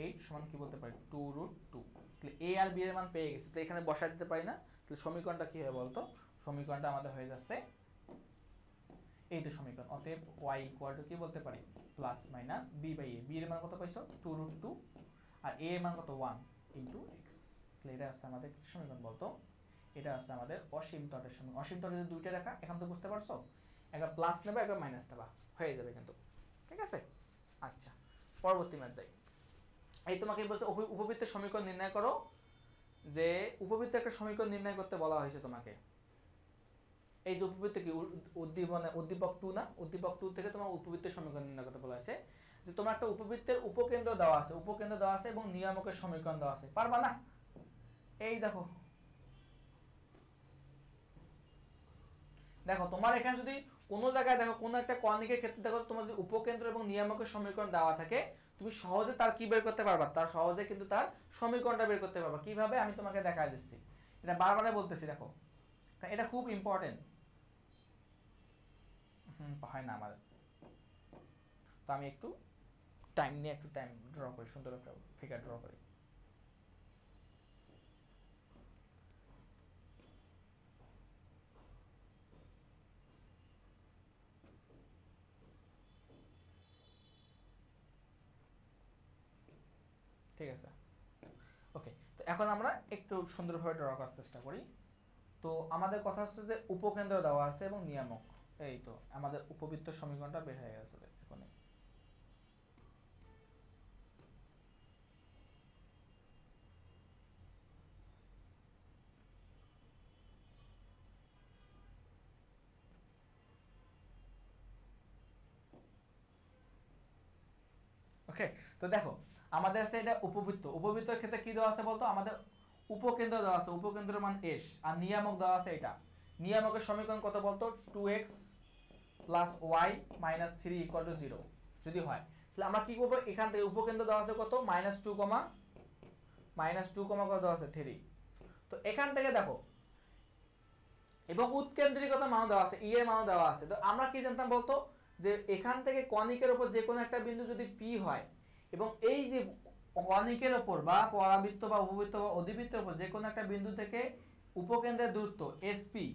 8 সমান কি বলতে পারি 2√2, তাহলে a আর b এর মান পেয়ে গেছি, তো এখানে বসায় দিতে পারি না, তাহলে সমীকরণটা কি হবে বলতো, সমীকরণটা আমাদের হয়ে যাচ্ছে এই তো সমীকরণ। অতএব y ইকুয়াল টু কি বলতে পারি plus minus b by a, b এর মান কত পাইছো 2√2 আর a এর মান কত 1 ইনটু x, তাহলে এটা আছে আমাদের কি সমীকরণ বলতো, এটা আছে আমাদের অসীম তটের সমীকরণ। অসীম তটের যে দুইটা রেখা, এখন তো বুঝতে পারছো, একটা প্লাস নেবা একটা মাইনাস নেবা, হয়ে যাবে কিন্তু, ঠিক আছে? আচ্ছা পরবর্তী ম্যাথ যাই। এই তোমাকে বলছে উপবৃত্তের সমীকরণ নির্ণয় করো, যে উপবৃত্তের একটা সমীকরণ নির্ণয় করতে বলা হয়েছে তোমাকে। এই যে উপবৃত্ত কি উদ্দীপক 2 না, উদ্দীপক 2 থেকে তোমার উপবৃত্তের সমীকরণ নির্ণয় করতে বলা হয়েছে, যে তোমার একটা উপবৃত্তের উপকেন্দ্র দেওয়া আছে, উপকেন্দ্র দেওয়া আছে এবং নিয়ামকের সমীকরণ দেওয়া আছে, পারবা না? এই দেখো দেখো তোমার এখানে যদি কোনো জায়গায় দেখো কোনো একটা কর্ণিকের ক্ষেত্রে দেখো তোমার যদি উপকেন্দ্র এবং নিয়ামকের সমীকরণ দেওয়া থাকে, তুমি সহজে তার কি বের করতে পারবা, তার সহজে কিন্তু তার সমীকরণটা বের করতে পারবা। কিভাবে আমি তোমাকে দেখাই দিচ্ছি, এটা বারবারই বলতেছি, দেখো এটা খুব ইম্পর্টেন্ট। হয় না আমার, তো আমি একটু টাইম নিয়ে একটু টাইম ড্র করি, সুন্দর একটা ফিগার ড্র করি। ঠিক আছে, ওকে। তো এখন আমরা একটু সুন্দরভাবে ড্র করার চেষ্টা করি। তো আমাদের কথা হচ্ছে যে উপকেন্দ্র দেওয়া আছে এবং নিয়ামক, এই তো আমাদের উপবৃত্ত সমীকরণটা বের হয়ে গেছে এখন। ওকে, তো দেখো আমাদের আছে এটা উপবৃত্ত, উপবৃত্তের ক্ষেত্রে কি দেওয়া আছে বলতো, আমাদের উপকেন্দ্র দেওয়া আছে, উপকেন্দ্রের মান s, আর নিয়ামক দেওয়া আছে এটা। নিয়ামকের সমীকরণ কত বলতো, 2x plus y minus 3 equal to 0 যদি হয়, তাহলে আমরা কি করবো, এখান থেকে উপকেন্দ্র দেওয়া আছে কত, -2 কত দেওয়া আছে 3। তো এখান থেকে দেখো, এবং উৎকেন্দ্রিকতার মান দেওয়া আছে, ই এর মান দেওয়া আছে। তো আমরা কি জানতাম বলতো, যে এখান থেকে কনিকের উপর যে কোনো একটা বিন্দু যদি পি হয়, এবং এই যে কনিকের উপর বা পরাবৃত্ত বা উপবৃত্ত বা অধিবৃত্তের উপর যে কোনো একটা বিন্দু থেকে উপকেন্দ্রের দূরত্ব এসপি,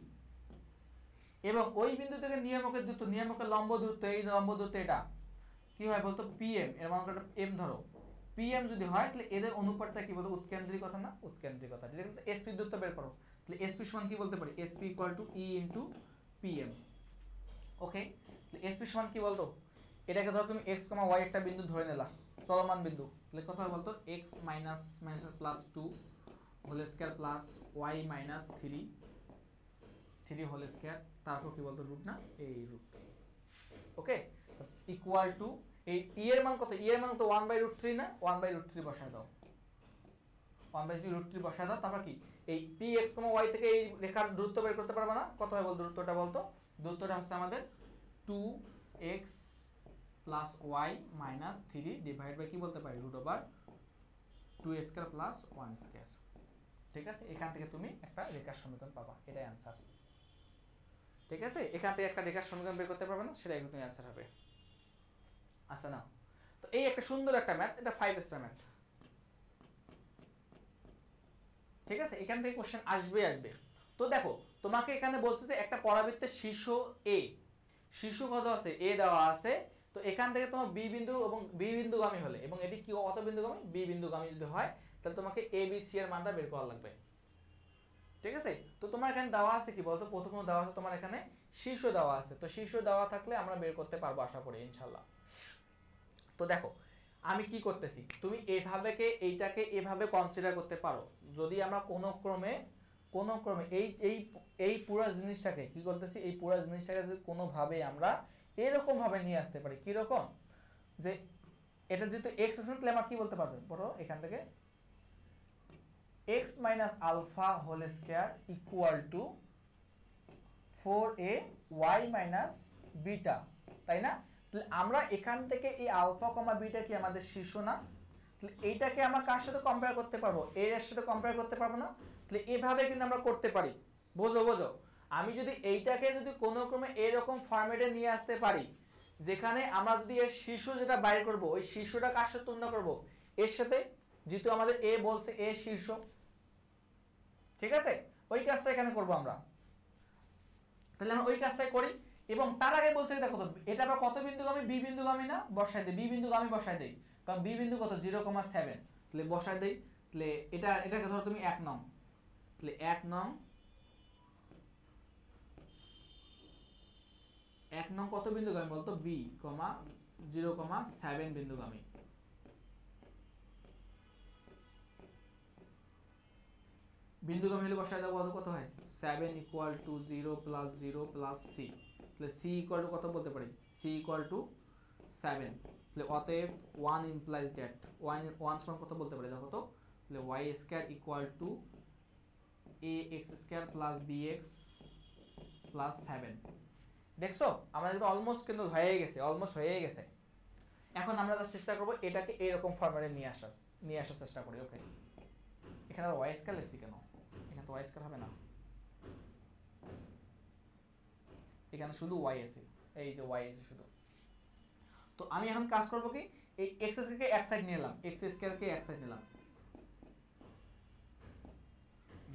এবং ওই বিন্দু থেকে নিয়ামকের দূরত্ব, নিয়ামকের লম্ব দূরত্ব, এই লম্ব দূরত্ব এটা কি হয় বলতো, পিএম, এর মান কত, এম ধরো, পিএম যদি হয় তাহলে এদের অনুপাতটা কি বলতো, উৎকেন্দ্রিকতা না, উৎকেন্দ্রিকতা। এসপি দূরত্ব বের করো, তাহলে এসপি সমান কি বলতে পারি, SP equal to E into PM. Okay, SP সমান কি বলতো, এটাকে ধরো তুমি এক্স কমা ওয়াই একটা বিন্দু ধরে নিলা, চলমান বিন্দু, তাহলে কত হয় বলতো, x minus minus plus 2 whole square plus y minus 3 whole square, তারপর কি বলতো রুট না, এই রুট। ওকে, ইকুয়াল টু এই ই এর মান কত, ই এর মান তো 1/√3 না, 1/√3 বসায় দাও, 1/√3 বসায় দাও। তারপর কি এই পি এক্স কমা ওয়াই থেকে এই রেখার দূরত্ব বের করতে পারবে না, কত হয় বল দূরত্বটা বলতো, দূরত্বটা হচ্ছে আমাদের 2x plus y minus 3 divide by কি বলতে পারি, √2 স্কয়ার প্লাস 1 স্কয়ার। ঠিক আছে, এখান থেকে তুমি একটা রেখার সমীকরণ পাবা, এটাই অ্যান্সার। ঠিক আছে, এখান থেকে একটা রেখার সমীকরণ বের করতে পারবে না, সেটাই কিন্তু অ্যান্সার হবে। আচ্ছা না, তো এই একটা সুন্দর একটা ম্যাথ, এটা 5 স্টার ম্যাথ। ঠিক আছে, এখান থেকে কোশ্চেন আসবে। তো দেখো তোমাকে এখানে বলছে যে একটা পরাবৃত্তের শীর্ষ এ, শীর্ষ কত আছে, এ দেওয়া আছে। তো এখান থেকে তোমার বি বিন্দু এবং বি বিন্দুগামী হলে, এবং এটি কি কত বিন্দুগামী, বি বিন্দুগামী যদি হয়, তাহলে তোমাকে এ বি সি এর মানটা বের করা লাগবে। ঠিক আছে, তো তোমার এখানে দেওয়া আছে কি বলতো, প্রথম দেওয়া আছে তোমার এখানে শীর্ষ দেওয়া আছে, তো শীর্ষ দেওয়া থাকলে আমরা বের করতে পারবো আশা করি ইনশাল্লাহ। তো দেখো আমি কি করতেছি, তুমি এইটাকে এভাবে কনসিডার করতে পারো, যদি আমরা কোনো ক্রমে এই এই এই পুরো জিনিসটাকে কি করতেছি, এই পুরো জিনিসটাকে যদি কোনোভাবে আমরা এরকম ভাবে নিয়ে আসতে পারি, কি রকম, যে এটা যেহেতু এক্স আছে তাহলে আমরা কি বলতে পারবো বলো, এখান থেকে x minus alpha whole square equal to 4a y minus beta, তাই না? তাহলে আমরা এখান থেকে এই আলফা কমা বিটা কি আমাদের শীর্ষ না, তাহলে এইটাকে আমরা কার সাথে কম্পেয়ার করতে পারবো, এর সাথে কম্পেয়ার করতে পারবো না, তাহলে এভাবে কিন্তু আমরা করতে পারি। বোঝো, আমি যদি এইটাকে যদি কোনো ক্রমে এরকম ফরম্যাটে নিয়ে আসতে পারি, যেখানে আমরা যদি এর শীর্ষ যেটা বাইর করব, ওই শীর্ষটা কার সাথে তুলনা করব, এর সাথে, যেহেতু আমাদের এ বলছে এ শীর্ষ। ঠিক আছে, ওই কাজটা এখানে করব আমরা, তাহলে আমরা ওই কাজটাই করি। এবং তার আগে বলছে দেখো তো, এটা আমরা কত বিন্দুগামী, বি বিন্দুগামী না, বসাই দেই, বি বিন্দুগামী বসাই দেই, কারণ বি বিন্দু কত 0,7, তাহলে বসাই দেই। তাহলে এটাকে ধরো তুমি 1 নং, তাহলে 1 নং কত বিন্দুগামী বলতো, বি, 0,7 বিন্দুগামী। বিন্দুগামী হলে বসায় দাও, কত হয় 7 equal to 0 plus 0 plus c, তাহলে সি ইকুয়াল টু কত বলতে পারি, সি ইকুয়াল টু 7, তাহলে অতএব 1 ইমপ্লাইজ দ্যাট 1 সমান কত বলতে পারি দেখো তো, তাহলে y square equal to a x square plus b x plus 7। দেখছো আমাদের কিন্তু অলমোস্ট কিন্তু হয়ে গেছে। এখন আমরা চেষ্টা করবো এটাকে এরকম ফরম্যাটে নিয়ে আসার চেষ্টা করি। ওকে, এখানে আর ওয়াই স্কয়ার লিখছি কেন, এখানে তো ওয়াই স্কয়ার হবে না, এখানে শুধু ওয়াই আছে, এই যে ওয়াই আছে শুধু। তো আমি এখন কাজ করব কি, এই এক্স স্কয়ারকে এক সাইড নিয়ে এলাম, এক্স স্কয়ারকে এক সাইড নিলাম,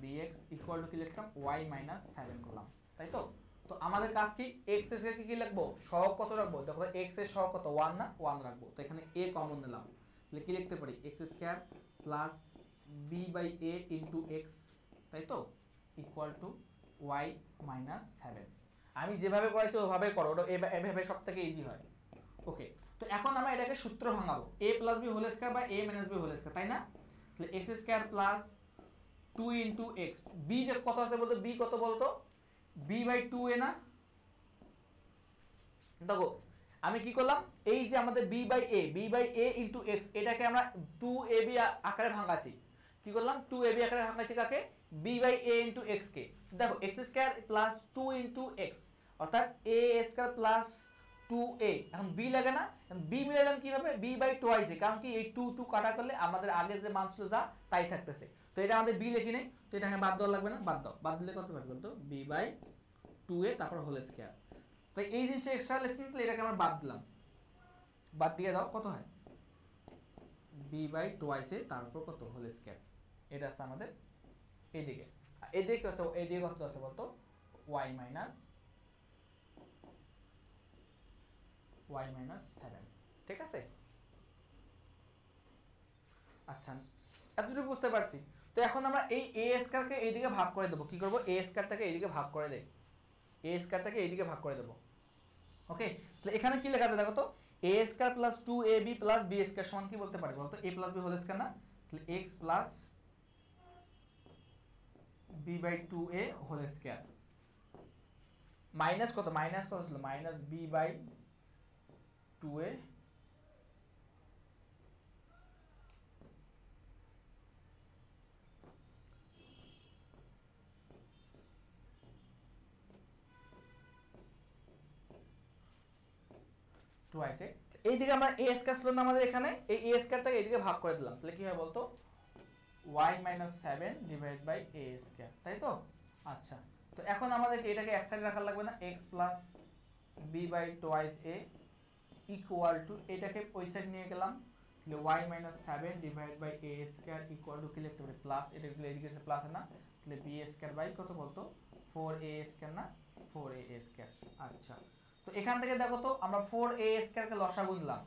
bx ইকুয়াল টু কি লিখলাম, y মাইনাস 7 করলাম, তাই তো। তো আমাদের কাজ কি, x স্কয়ারকে কি লিখবো, সহগ কত রাখবো, দেখো x এর সহগ কত 1 না, 1 রাখবো। তো এখানে a কমন নিলাম, তাহলে কি লিখতে পারি x square plus b by a into x, তাই তো, ইকুয়াল টু ওয়াই মাইনাস 7। আমি যেভাবে করেছি ওভাবে করো, ওটা এভাবে সব থেকে ইজি হয়। ওকে, তো এখন আমরা এটাকে সূত্র ভাঙাবো, a plus b whole square বা a minus b whole square, তাই না? তাহলে x square plus 2 into x, b কত আছে বলতো, বি কত বলতো, বি বাই 2a না? দেখো আমি কি করলাম, এই যে আমাদের b by a into x, এটাকে আমরা 2ab আকারে ভাঙাছি। কি করলাম, 2ab আকারে ভাঙাছি কাকে, b by a into x কে। দেখো x square plus 2 into x, অর্থাৎ এ স্কোয়ার প্লাস 2a, এখন বি লাগে না, বি মিলালাম কিভাবে, বি বাই টোয়াইস এ, কারণ কি এই 2 কাটা করলে আমাদের আগে যে মান ছিল যা তাই থাকতেছে, তো এটা আমাদের বি লিখি নেই, তো এটাকে বাদ দেওয়া লাগবে না, বাদ দাও, বাদ দিলে কত পাবে বলতো, বি বাই 2a তারপর হোল স্কোয়ার। তাই এই জিনিসটা এক্সট্রা লেখছি, তাহলে এটাকে আমরা বাদ দিলাম, বাদ দিয়ে দাও, কত হয় বি বাই টোয়াইস এ তারপর কত হোল স্কোয়ার, এটা আছে আমাদের এইদিকে। এদিকে কত, এইদিকে কত আছে বলতো, ওয়াই মাইনাস 7, ঠিক আছে? আচ্ছা এতটুকু বুঝতে পারছি। তো এখন আমরা এই এ স্কয়ারকে এইদিকে ভাগ করে দেবো, কি করব, এ স্কয়ারটাকে এইদিকে ভাগ করে দেই, এ স্কয়ারটাকে এইদিকে ভাগ করে দেবো। ওকে, তাহলে এখানে কি লেখা আছে দেখো তো, a square plus 2ab plus b square সমান কি বলতে পারি বলতো, a plus b whole square না, তাহলে x plus b by 2a whole square minus কত, মাইনাস কত ছিল, minus B by 2a twice a. এইদিকে আমরা এ স্কয়ার ছিল না আমাদের এখানে, এই এ স্কয়ারটাকে এইদিকে ভাগ করে দিলাম, তাহলে কি হয় বলতো, y minus 7 divide by a square, তাই তো? আচ্ছা, তো এখন আমাদেরকে এটাকে এক সাইডে রাখা লাগবে না, x plus b by twice a equal to, এটাকে ওই সাইড নিয়ে গেলাম, তাহলে y minus 7 divide by a square equal to কি লিখতে পারি, প্লাস, এটা এদিকে প্লাস না, তাহলে b স্কয়ার বাই কত বলতো, 4a স্কয়ার না, 4a স্কয়ার। আচ্ছা, তো এখান থেকে দেখো তো আমরা 4a স্কয়ারকে লসাগু নিলাম,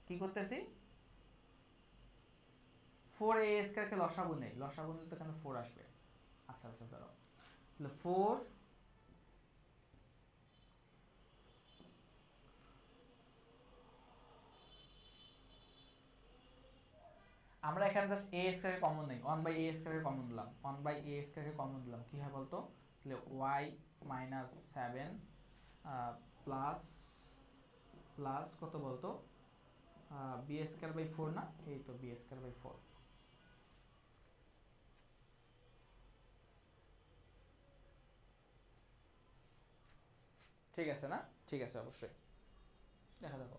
কি করতেছি, 4a স্কয়ারকে লসাগু নেই, লসাগু নিলে তো এখানে 4 আসবে। আচ্ছা আচ্ছা দাঁড়াও, তাহলে 4 আমরা এখানে জাস্ট a স্কয়ারকে কমন নেই, 1 বাই a স্কয়ারকে কমন দিলাম, 1 বাই a স্কয়ারকে কমন দিলাম, কি হয় বলতো, তাহলে y মাইনাস 7 প্লাস প্লাস কত বলতো, b স্কয়ার বাই 4 না, এই তো b স্কয়ার বাই 4, ঠিক আছে না? ঠিক আছে, অবশ্যই দেখা দেখো।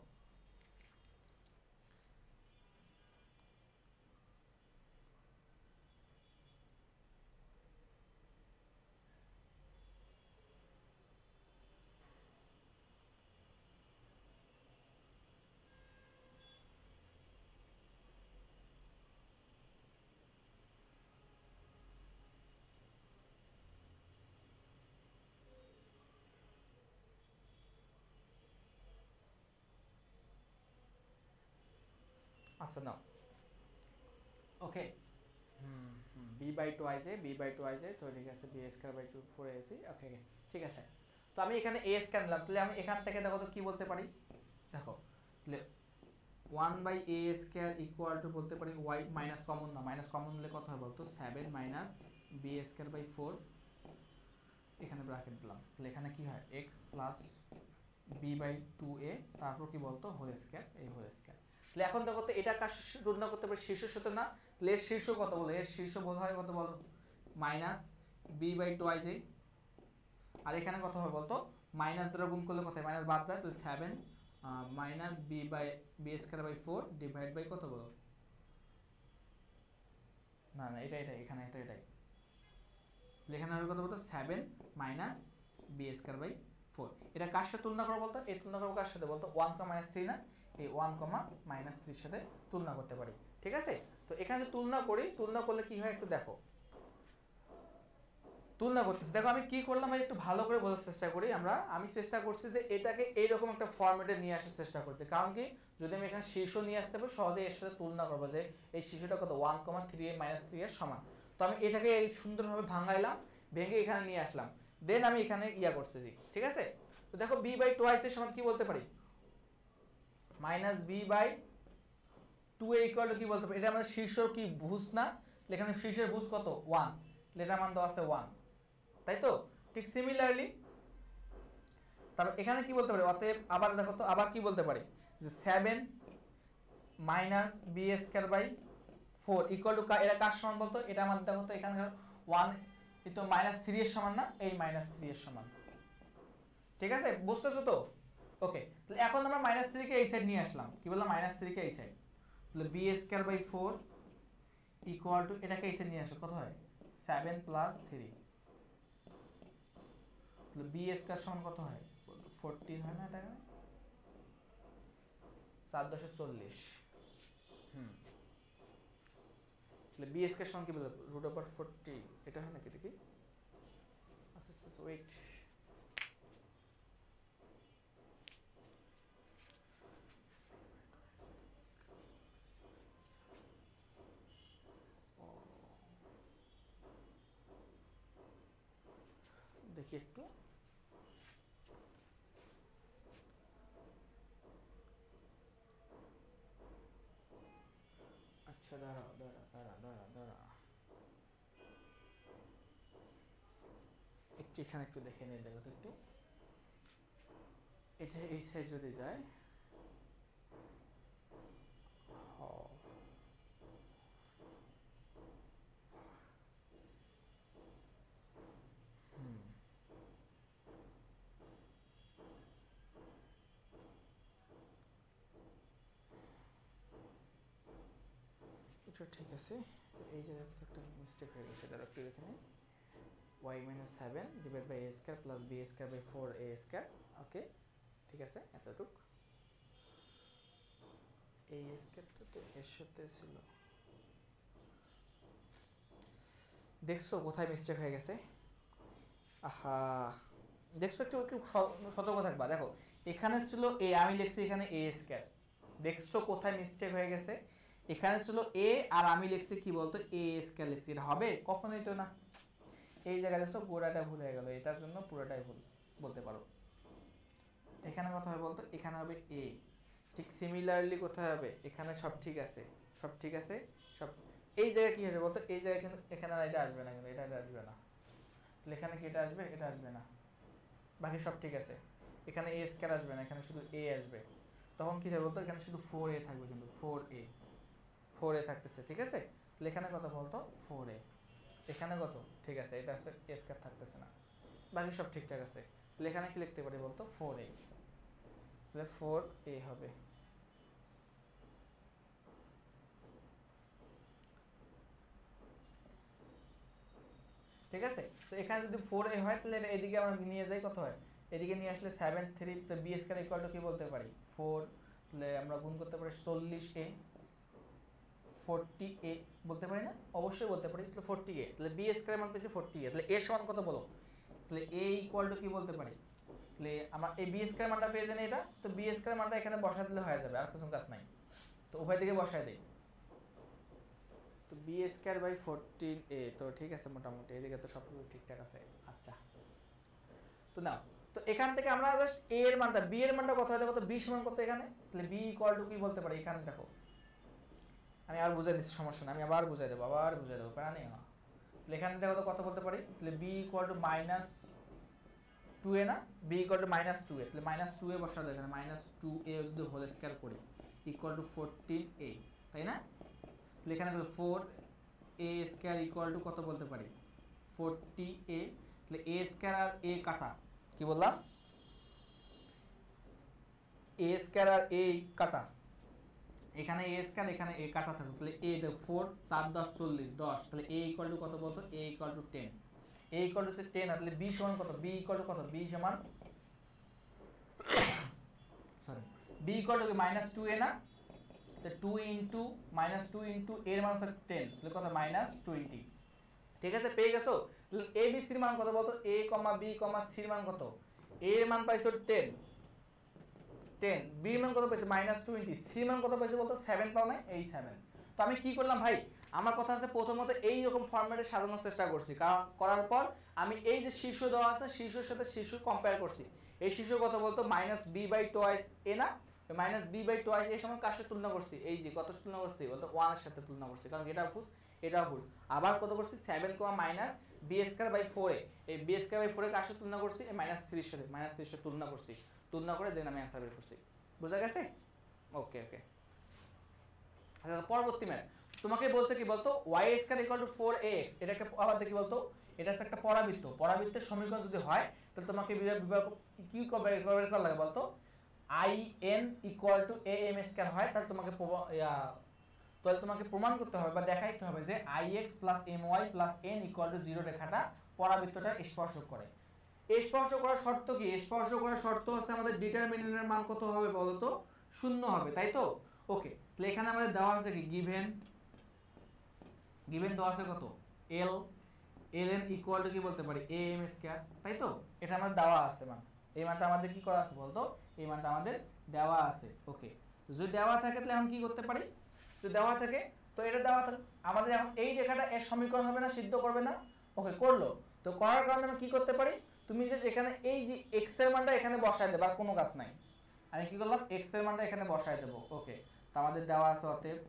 আচ্ছা নাও, okay, B by twice A, B by twice A, তো ঠিক আছে, B square by 2 4 AC, okay ঠিক আছে। তো আমি এখানে এ স্কয়ার নিলাম, তাহলে আমি এখান থেকে দেখো তো কি বলতে পারি, দেখো তাহলে 1 by a square equal to বলতে পারি y মাইনাস কমন না, মাইনাস কমন নিলে কত হয় বলতো, 7 মাইনাস বি স্কয়ার বাই 4, এখানে ব্র্যাকেট দিলাম, তাহলে এখানে কি হয় x plus b by 2a তারপর কি বলতো হোল স্কয়ার, এই হোল স্কয়ার। তাহলে এখন দেখো তো এটা কার সাথে তুলনা করতে পারি, শীর্ষের সাথে না, তাহলে এর শীর্ষ কত বলো, এর শীর্ষ বোধ হয় কত বলো, মাইনাস বি বাই টোয়াইস এ, আর এখানে কত হবে বলতো, মাইনাস দ্বারা গুণ করলে কত হয়, মাইনাস বাদ যায়, তাহলে 7 minus B by B square by 4 divide by কত বলো, না না এটা এখানে এটাই, এখানে হবে কত বলতো, 7 মাইনাস বি স্কয়ার বাই 4, এটা কার সাথে তুলনা করো বলতো, এই তুলনা করবো কার সাথে বলতো, 1 মাইনাস 3 না, এই 1 মাইনাস 3 এর সাথে তুলনা করতে পারি, ঠিক আছে? তো এখানে তুলনা করি, তুলনা করলে কি হয় একটু দেখো, তুলনা করতেছি। দেখো আমি কি করলাম ভাই একটু ভালো করে বোঝার চেষ্টা করি। আমি চেষ্টা করছি যে এটাকে এইরকম একটা ফরম্যাটে নিয়ে আসার চেষ্টা করছি, কারণ কি যদি আমি এখানে শীর্ষ নিয়ে আসতে পারি সহজে এর সাথে তুলনা করবো যে এই শীর্ষটা কত 1,3a - 3 এর সমান। তো আমি এটাকে সুন্দরভাবে ভাঙাইলাম, ভেঙে এখানে নিয়ে আসলাম, দেন আমি এখানে ইয়া করতেছি, ঠিক আছে। তো দেখো b বাই টোয়াইস এর সমান কি বলতে পারি, -b/2a ইকুয়াল টু কি বলতে পারি, এটা আমাদের শীর্ষর কি ভুজ না, এখানে শীর্ষের ভুজ কত 1, এটার মান দেওয়া আছে 1, তাই তো। ঠিক সিমিলারলি তারপর এখানে কি বলতে পারি, অতএব আবার দেখো তো আবার কি বলতে পারি যে 7 - b²/4 ইকুয়াল টু এটা কার সমান বলতো, এটা আমাদের দেখো তো এখানে 1 তো -3 এর সমান না, এই -3 এর সমান, ঠিক আছে, বুঝতেছো তো। ওকে, তাহলে এখন আমরা -3 কে এই সাইড নিয়ে আসলাম, কি বললাম -3 কে এই সাইড, তাহলে b²/4 ইকুয়াল টু এটাকে এই সাইড নিয়ে আসো, কত হয় 7 + 3, তাহলে b² সমান কত হয় 14 হয় না, এটা 4×10 = 40। তাহলে b² সমান কি বলবো √40, এটা হয় নাকি দেখি, আচ্ছা আচ্ছা ওয়েট, দেখি একটু, আচ্ছা দাঁড়াও একটু এখানে একটু দেখে নিয়ে দেখো তো একটু, এটা এই সাইড যদি যায় এটা ঠিক আছে। তো এই জায়গায় একটা মিস্টেক হয়ে গেছে, এটা একটু দেখে নিই, y-7 / a² + b²/4a², ওকে ঠিক আছে, এতটুক a² তো এর সাথে ছিল, দেখছো কোথায় মিস্টেক হয়ে গেছে, আহা দেখছো, একটু একটু সতর্ক থাকবা। দেখো এখানে ছিল a, আমি লিখছি এখানে a², দেখছো কোথায় মিস্টেক হয়ে গেছে, এখানে ছিল a আর আমি লিখছি কি বলতো a² লিখছি, এটা হবে কখনোই তো না, এই জায়গায় দেখছো পুরোটা ভুল হয়ে গেল, এটার জন্য পুরোটাই ভুল বলতে পারো। এখানে কথা হবে বলতো, এখানে হবে a, ঠিক সিমিলারলি কোথায় হবে, এখানে সব ঠিক আছে, সব ঠিক আছে, সব এই জায়গায় কি হবে বলতো, এই জায়গায় কিন্তু এখানে আর এটা আসবে না, কিন্তু এটা আসবে না, তাহলে এখানে কি এটা আসবে, এটা আসবে না, বাকি সব ঠিক আছে, এখানে a² আসবে না, এখানে শুধু a আসবে, তখন কি হবে বলতো, এখানে শুধু 4a থাকবে, কিন্তু 4a থাকতেছে, ঠিক আছে, তাহলে এখানে কত বলতো 4a, এখানে কত ঠিক আছে, এটা হচ্ছে a² থাকতেছে না, বাকি সব ঠিকঠাক আছে, তাহলে এখানে কি লিখতে পারি বলতো 4a, তাহলে 4a হবে। ঠিক আছে, তো এখানে যদি 4a হয় তাহলে এটা এদিকে আমরা নিয়ে যাই, কত হয় এদিকে নিয়ে আসলে 7 3, তো b² ইকুয়াল টু কি বলতে পারি 4, তাহলে আমরা গুণ করতে পারি 40a 40a বলতে পারি না, অবশ্যই বলতে পারি, তাহলে 40a, তাহলে b² মান পেয়েছি 40a, তাহলে a সমান কত বলো, তাহলে a ইকুয়াল টু কি বলতে পারি, তাহলে আমরা এই b² মানটা পেয়ে জানি এটা, তো b² মানটা এখানে বসায় দিলে হয়ে যাবে, আর কিছু কাজ নাই, তো উভয় দিকে বসায় দেই, তো b²/14a, তো ঠিক আছে, মোটামুটি এদিকে তো সব কিছু ঠিকঠাক আছে। আচ্ছা তো নাও, তো এখান থেকে আমরা জাস্ট a এর মানটা, b এর মানটা কত হয় দেখো তো, b সমান কত এখানে, তাহলে b ইকুয়াল টু কি বলতে পারি, এখানে দেখো আমি আবার বুঝাই দিচ্ছি, সমস্যা না, আমি আবার বুঝাই দেবো প্যারা নেই না, তাহলে এখানে দেখো তো কত বলতে পারি, তাহলে b ইকুয়াল টু -2a না, b ইকুয়াল টু -2a, তাহলে -2a বসালে এখানে -2a যদি হোল স্কয়ার করি ইকুয়াল টু 14a, তাই না, তাহলে এখানে 4a² ইকুয়াল টু কত বলতে পারি 40a, তাহলে a² আর a কাটা, কি বললাম a² আর a কাটা, এখানে a² এখানে a কাটা থাকবে, তাহলে a 4 4 10 40 10, তাহলে a ইকুয়াল টু কত বলতো, a equal two 10, a equal two 10, তাহলে b সমান কত, b ইকুয়াল টু কত, b সমান sorry b equal to -2a না, তো 2 ইনটু -2 ইনটু এর মান হচ্ছে 10, তাহলে কত -20, ঠিক আছে পেয়ে গেছো। এ বি সির মান কত বলতো, এ কমা বি কমা সির মান কত, এ এর মান পাইছো 10, বি এর মান কত পাইছো -20, সি মান কত পাইছো বলতো 7 পাও না, এই 7। তো আমি কি করলাম ভাই, আমার কথা আছে প্রথমত এই রকম ফরম্যাটে সাজানোর চেষ্টা করছি, কারণ করার পর আমি এই যে শীর্ষ দেওয়া আছে শীর্ষের সাথে শীর্ষ কম্পেয়ার করছি। এই শীর্ষ কত বলতো -b/2 এ না, -b/2 এই সময় কার সাথে তুলনা করছি, এই যে কত তুলনা করছি বলতো 1 এর সাথে তুলনা করছি, কারণ এটা ফুস এটা ফুস। আবার কত করছি 7, -b²/4 এই b²/4 কার সাথে তুলনা করছি, এই -3 এর সাথে, -3 এর সাথে তুলনা করছি, তুলনা করে যে আমি অ্যানসার বের করছি। বুঝা গেছে? ওকে ওকে। আচ্ছা পরবর্তী ম্যাথ তোমাকে বলছে কি বলতো y² = 4ax, এটা একটা আবার দেখি বলতো, এটা হচ্ছে একটা পরাবৃত্ত, পরাবৃত্তের সমীকরণ যদি হয় তাহলে তোমাকে বিভাগ কি বের করা লাগে বলতো, in = am² হয়, তাহলে তোমাকে প্রমাণ করতে হবে বা দেখাইতে হবে যে ix + my + n = 0 রেখাটা পরাবৃত্তটার স্পর্শক করে। স্পর্শ করার শর্ত কি, স্পর্শ করার শর্ত হচ্ছে আমাদের ডিটারমিনেন্টের মান কত হবে বলতো, 0 হবে, তাই তো? ওকে, তাহলে এখানে আমাদের দেওয়া আছে কি গিভেন দেওয়া আছে কত ln = কি বলতে পারি am², তাই তো? এটা আমাদের দেওয়া আছে মান, এই মানটা আমাদের কি করা আছে বলতো, এই মানটা আমাদের দেওয়া আছে। ওকে, তো যদি দেওয়া থাকে তাহলে এখন কি করতে পারি, যদি দেওয়া থাকে তো এটা দেওয়া থাকে আমাদের, এখন এই রেখাটা এর সমীকরণ হবে না, সিদ্ধ করবে না? ওকে, করলো। তো করার কারণে আমি কি করতে পারি, তুমি জাস্ট এখানে এই যে x এর মানটা এখানে বসায় দেবা, আর কোনো কাজ নাই। আমি কি করলাম, x এর মানটা এখানে বসায় দেব। ওকে, তো আমাদের দেওয়া আছে অতএব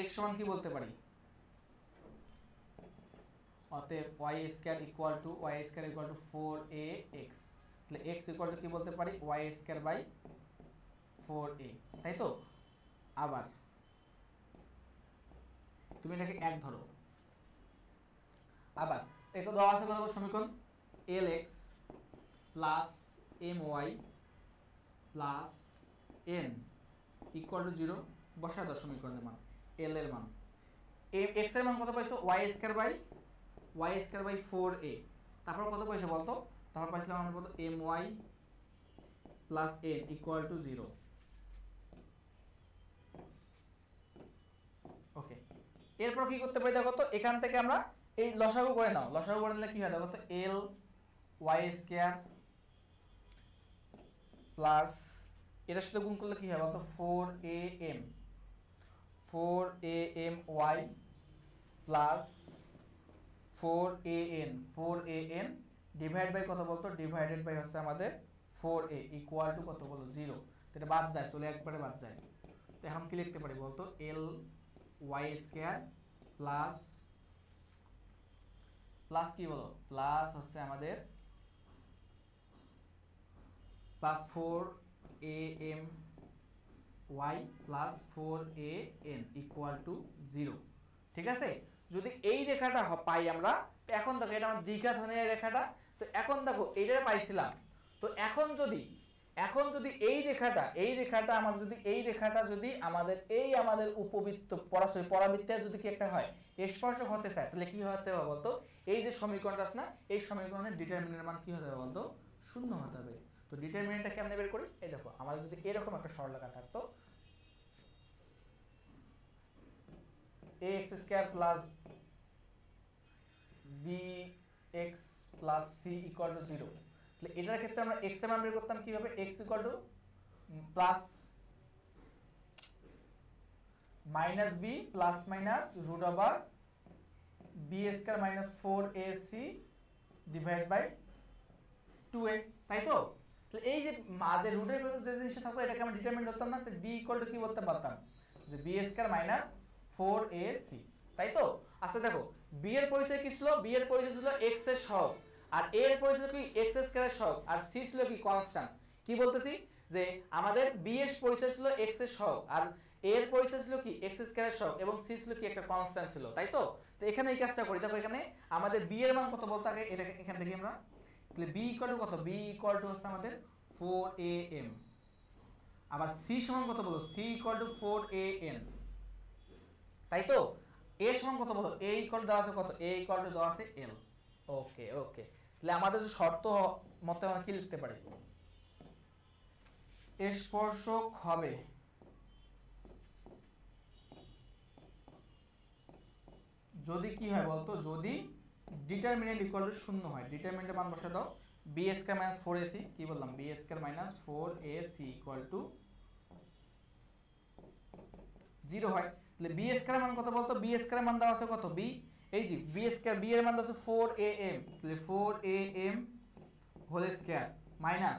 x সমান কি বলতে পারি, অতএব y² = 4ax, তাহলে x = কি বলতে পারি y²/4a, তাই তো? আবার তুমি এটাকে 1 ধরো, আবার এটা দেওয়া আছে কত সমীকরণ lx + my + n = 0, বসায় দাও সমীকরণের মান, l এর মান, x এর মান কত পাইছো y²/4a, তারপর কত পাইছো বলতো, তারপর পাইছিলাম আমরা বলতো my + n = 0। ওকে, এরপর কি করতে পারি দেখো তো, এখান থেকে আমরা এই লসাগু করে নাও, লসাগু করে নিলে কি হয় দেখো তো, l y² প্লাস এটার সাথে গুণ করলে কি হয় বলতো 4am y plus 4an divide by কত বলতো, ডিভাইডেড বাই হচ্ছে আমাদের 4a ইকুয়াল টু কত বলো 0, তো এটা বাদ যায়, চলে একবারে বাদ যায়। তো এখন কি লিখতে পারি বলতো, l y² প্লাস প্লাস কি বলো, প্লাস হচ্ছে আমাদের plus 4am y plus 4an equal to 0। ঠিক আছে, যদি এই রেখাটা পাই আমরা, এখন দেখো এটা আমার দ্বিঘাত রেখাটা, তো এখন দেখো এইটা পাইছিলাম, তো এখন যদি এই রেখাটা আমাদের যদি এই রেখাটা যদি আমাদের এই আমাদের উপবৃত্ত পরাবৃত্তের যদি কি একটা হয় স্পর্শক হতে চায়, তাহলে কি হতে হবে বলতো, এই যে সমীকরণটা আছে না, এই সমীকরণের ডিটারমিনেন্টের মান কি হতে হবে বলতো, 0 হতে হবে। তো ডিটারমিনেন্টটা কেমনে বের করি, এই দেখো আমাদের যদি এরকম একটা সরলরেখা থাকতো ax² plus bx plus c equal to 0, তাহলে এটার ক্ষেত্রে আমরা x এর মান বের করতাম কিভাবে, x equal to plus minus b plus minus root over b² minus 4ac divide by 2a, তাই তো? তাহলে এই যে মাঝে রুটের ভেতর যে জিনিসটা থাকতো এটাকে আমরা ডিটারমিনেন্ট ধরতাম না, তাহলে d ইকুয়াল টু কি বলতে পারতাম যে b² মাইনাস 4ac, তাই তো? আচ্ছা দেখো b এর পরিচয় কি ছিল, b এর পরিচয় ছিল x এর সহগ, আর a এর পরিচয় কি x² এর সহগ, আর c ছিল কি কনস্ট্যান্ট। কি বলতেছি যে আমাদের b এর পরিচয় ছিল x এর সহগ, আর a এর পরিচয় ছিল কি x² এর সহগ, এবং c ছিল কি একটা কনস্ট্যান্ট ছিল, তাই তো? তো এখানে এই কাজটা করি, দেখো এখানে আমাদের b এর মান কত বলতে আগে এটা এখান থেকে আমরা, তাহলে b ইকুয়াল টু কত, b ইকুয়াল টু হচ্ছে আমাদের 4am, আবার c সমান কত বলো, c ইকুয়াল টু 4an, তাই তো? a সমান কত বলো, a ইকুয়াল দেওয়া আছে কত, a ইকুয়াল টু দেওয়া আছে l। ওকে ওকে, তাহলে আমাদের যে শর্ত মতে আমরা কি লিখতে পারি, স্পর্শক হবে যদি কি হয় বলতো, যদি ডিটারমিনেন্ট ইকুয়াল টু 0 হয়, ডিটারমিনেন্টের মান বসে দাও, বি স্কয়ার মাইনাস 4ac, কি বললাম, B square minus 4ac equal to 0 হয়, তাহলে বি স্কয়ার মান কত বলতো, বি স্কয়ার মান দেওয়া আছে কত, বি, এই যে বি স্কয়ার, বি এর মান দেওয়া আছে 4am, তাহলে 4am হোল স্কয়ার মাইনাস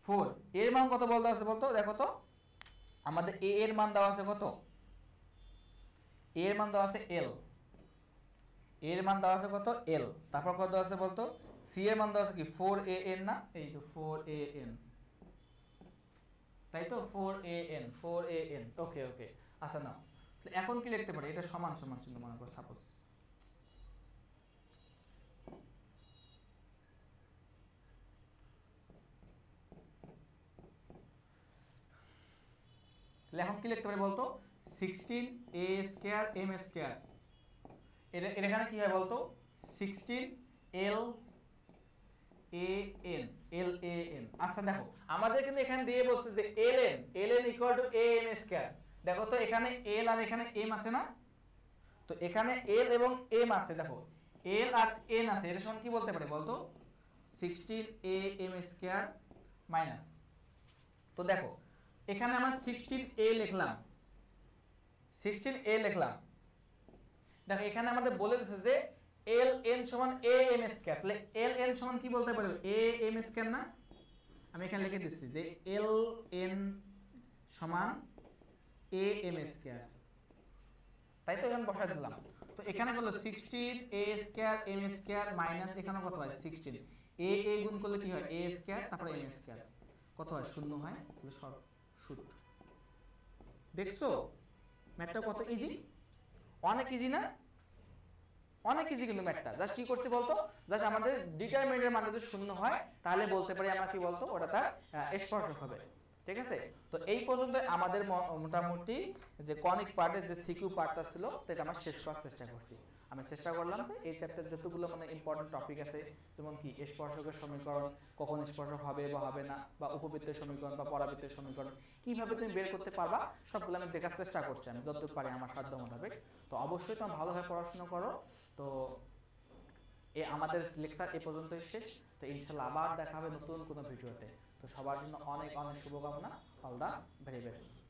4 এর মান কত বলতে আছে বলতো, দেখো তো আমাদের a এর মান দেওয়া আছে কত, a এর মান দেওয়া আছে l, এর মান দেওয়া আছে কত l, তারপর কত দেওয়া আছে বলতো, c এর মান দেওয়া আছে কি 4an না, এই তো 4an, তাই তো 4an, ওকে ওকে। আচ্ছা নাও, এখন কি লিখতে পারি, এটা সমান সমান চিহ্ন মনে করো সাপোজ, এখন কি লিখতে পারি বলতো, 16a স্কয়ার m স্কয়ার, এটা এখানে কি হয় বলতো, 16l an। আচ্ছা দেখো আমাদের কিন্তু এখানে দিয়ে বলছে যে ln equal to am square, দেখো তো এখানে l আর এখানে m আছে না, তো এখানে l এবং m আছে, দেখো l আর n আছে, এর সমান কি বলতে পারি বলতো, 16am স্কয়ার মাইনাস, তো দেখো এখানে আমরা 16a লিখলাম, 16a লিখলাম, দেখো এখানে আমাদের বলে দিয়েছে যে ln সমান am স্কয়ার, তাহলে ln সমান কি বলতে পারবে, am স্কয়ার না, আমি এখানে লিখে দিচ্ছি যে ln সমান am স্কয়ার, তাই তো এখানে বসাই দিলাম, তো এখানে হলো 16a square m square minus এখানে কত হয় 16, a গুণ করলে কি হয় a স্কয়ার, তারপরে m স্কয়ার কত হয় 0 হয়, তাহলে সব শুট, দেখছো ম্যাথটা কত ইজি, অনেক ইজি না, অনেক ইজি কিন্তু ম্যাথটা, জাস্ট কি করছি বলতো, জাস্ট আমাদের ডিটারমিনেন্টের মান যদি 0 হয় তাহলে বলতে পারি আমরা কি বলতো, ওটা তার স্পর্শক হবে, ঠিক আছে। তো এই পর্যন্ত আমাদের মোটামুটি যে কনিক পার্টের যে সিকিউ পার্টটা ছিল সেটা আমরা শেষ করার চেষ্টা করছি, আমি চেষ্টা করলাম যে এই চ্যাপ্টার যতগুলো মানে ইম্পর্টেন্ট টপিক আছে, যেমন কি স্পর্শকের সমীকরণ, কখন স্পর্শক হবে বা হবে না, বা উপবৃত্তের সমীকরণ বা পরাবৃত্তের সমীকরণ কিভাবে তুমি বের করতে পারবা, সবগুলো আমি দেখার চেষ্টা করছি আমি যতটুকু পারি আমার সাধ্য মোতাবেক। তো অবশ্যই তোমরা ভালোভাবে পড়াশোনা করো। তো আমাদের লেকচার এ পর্যন্তই শেষ, তো ইনশাল্লাহ আবার দেখা হবে নতুন কোনো ভিডিওতে। তো সবার জন্য অনেক অনেক শুভকামনা, অল দা ভেরি বেস্ট।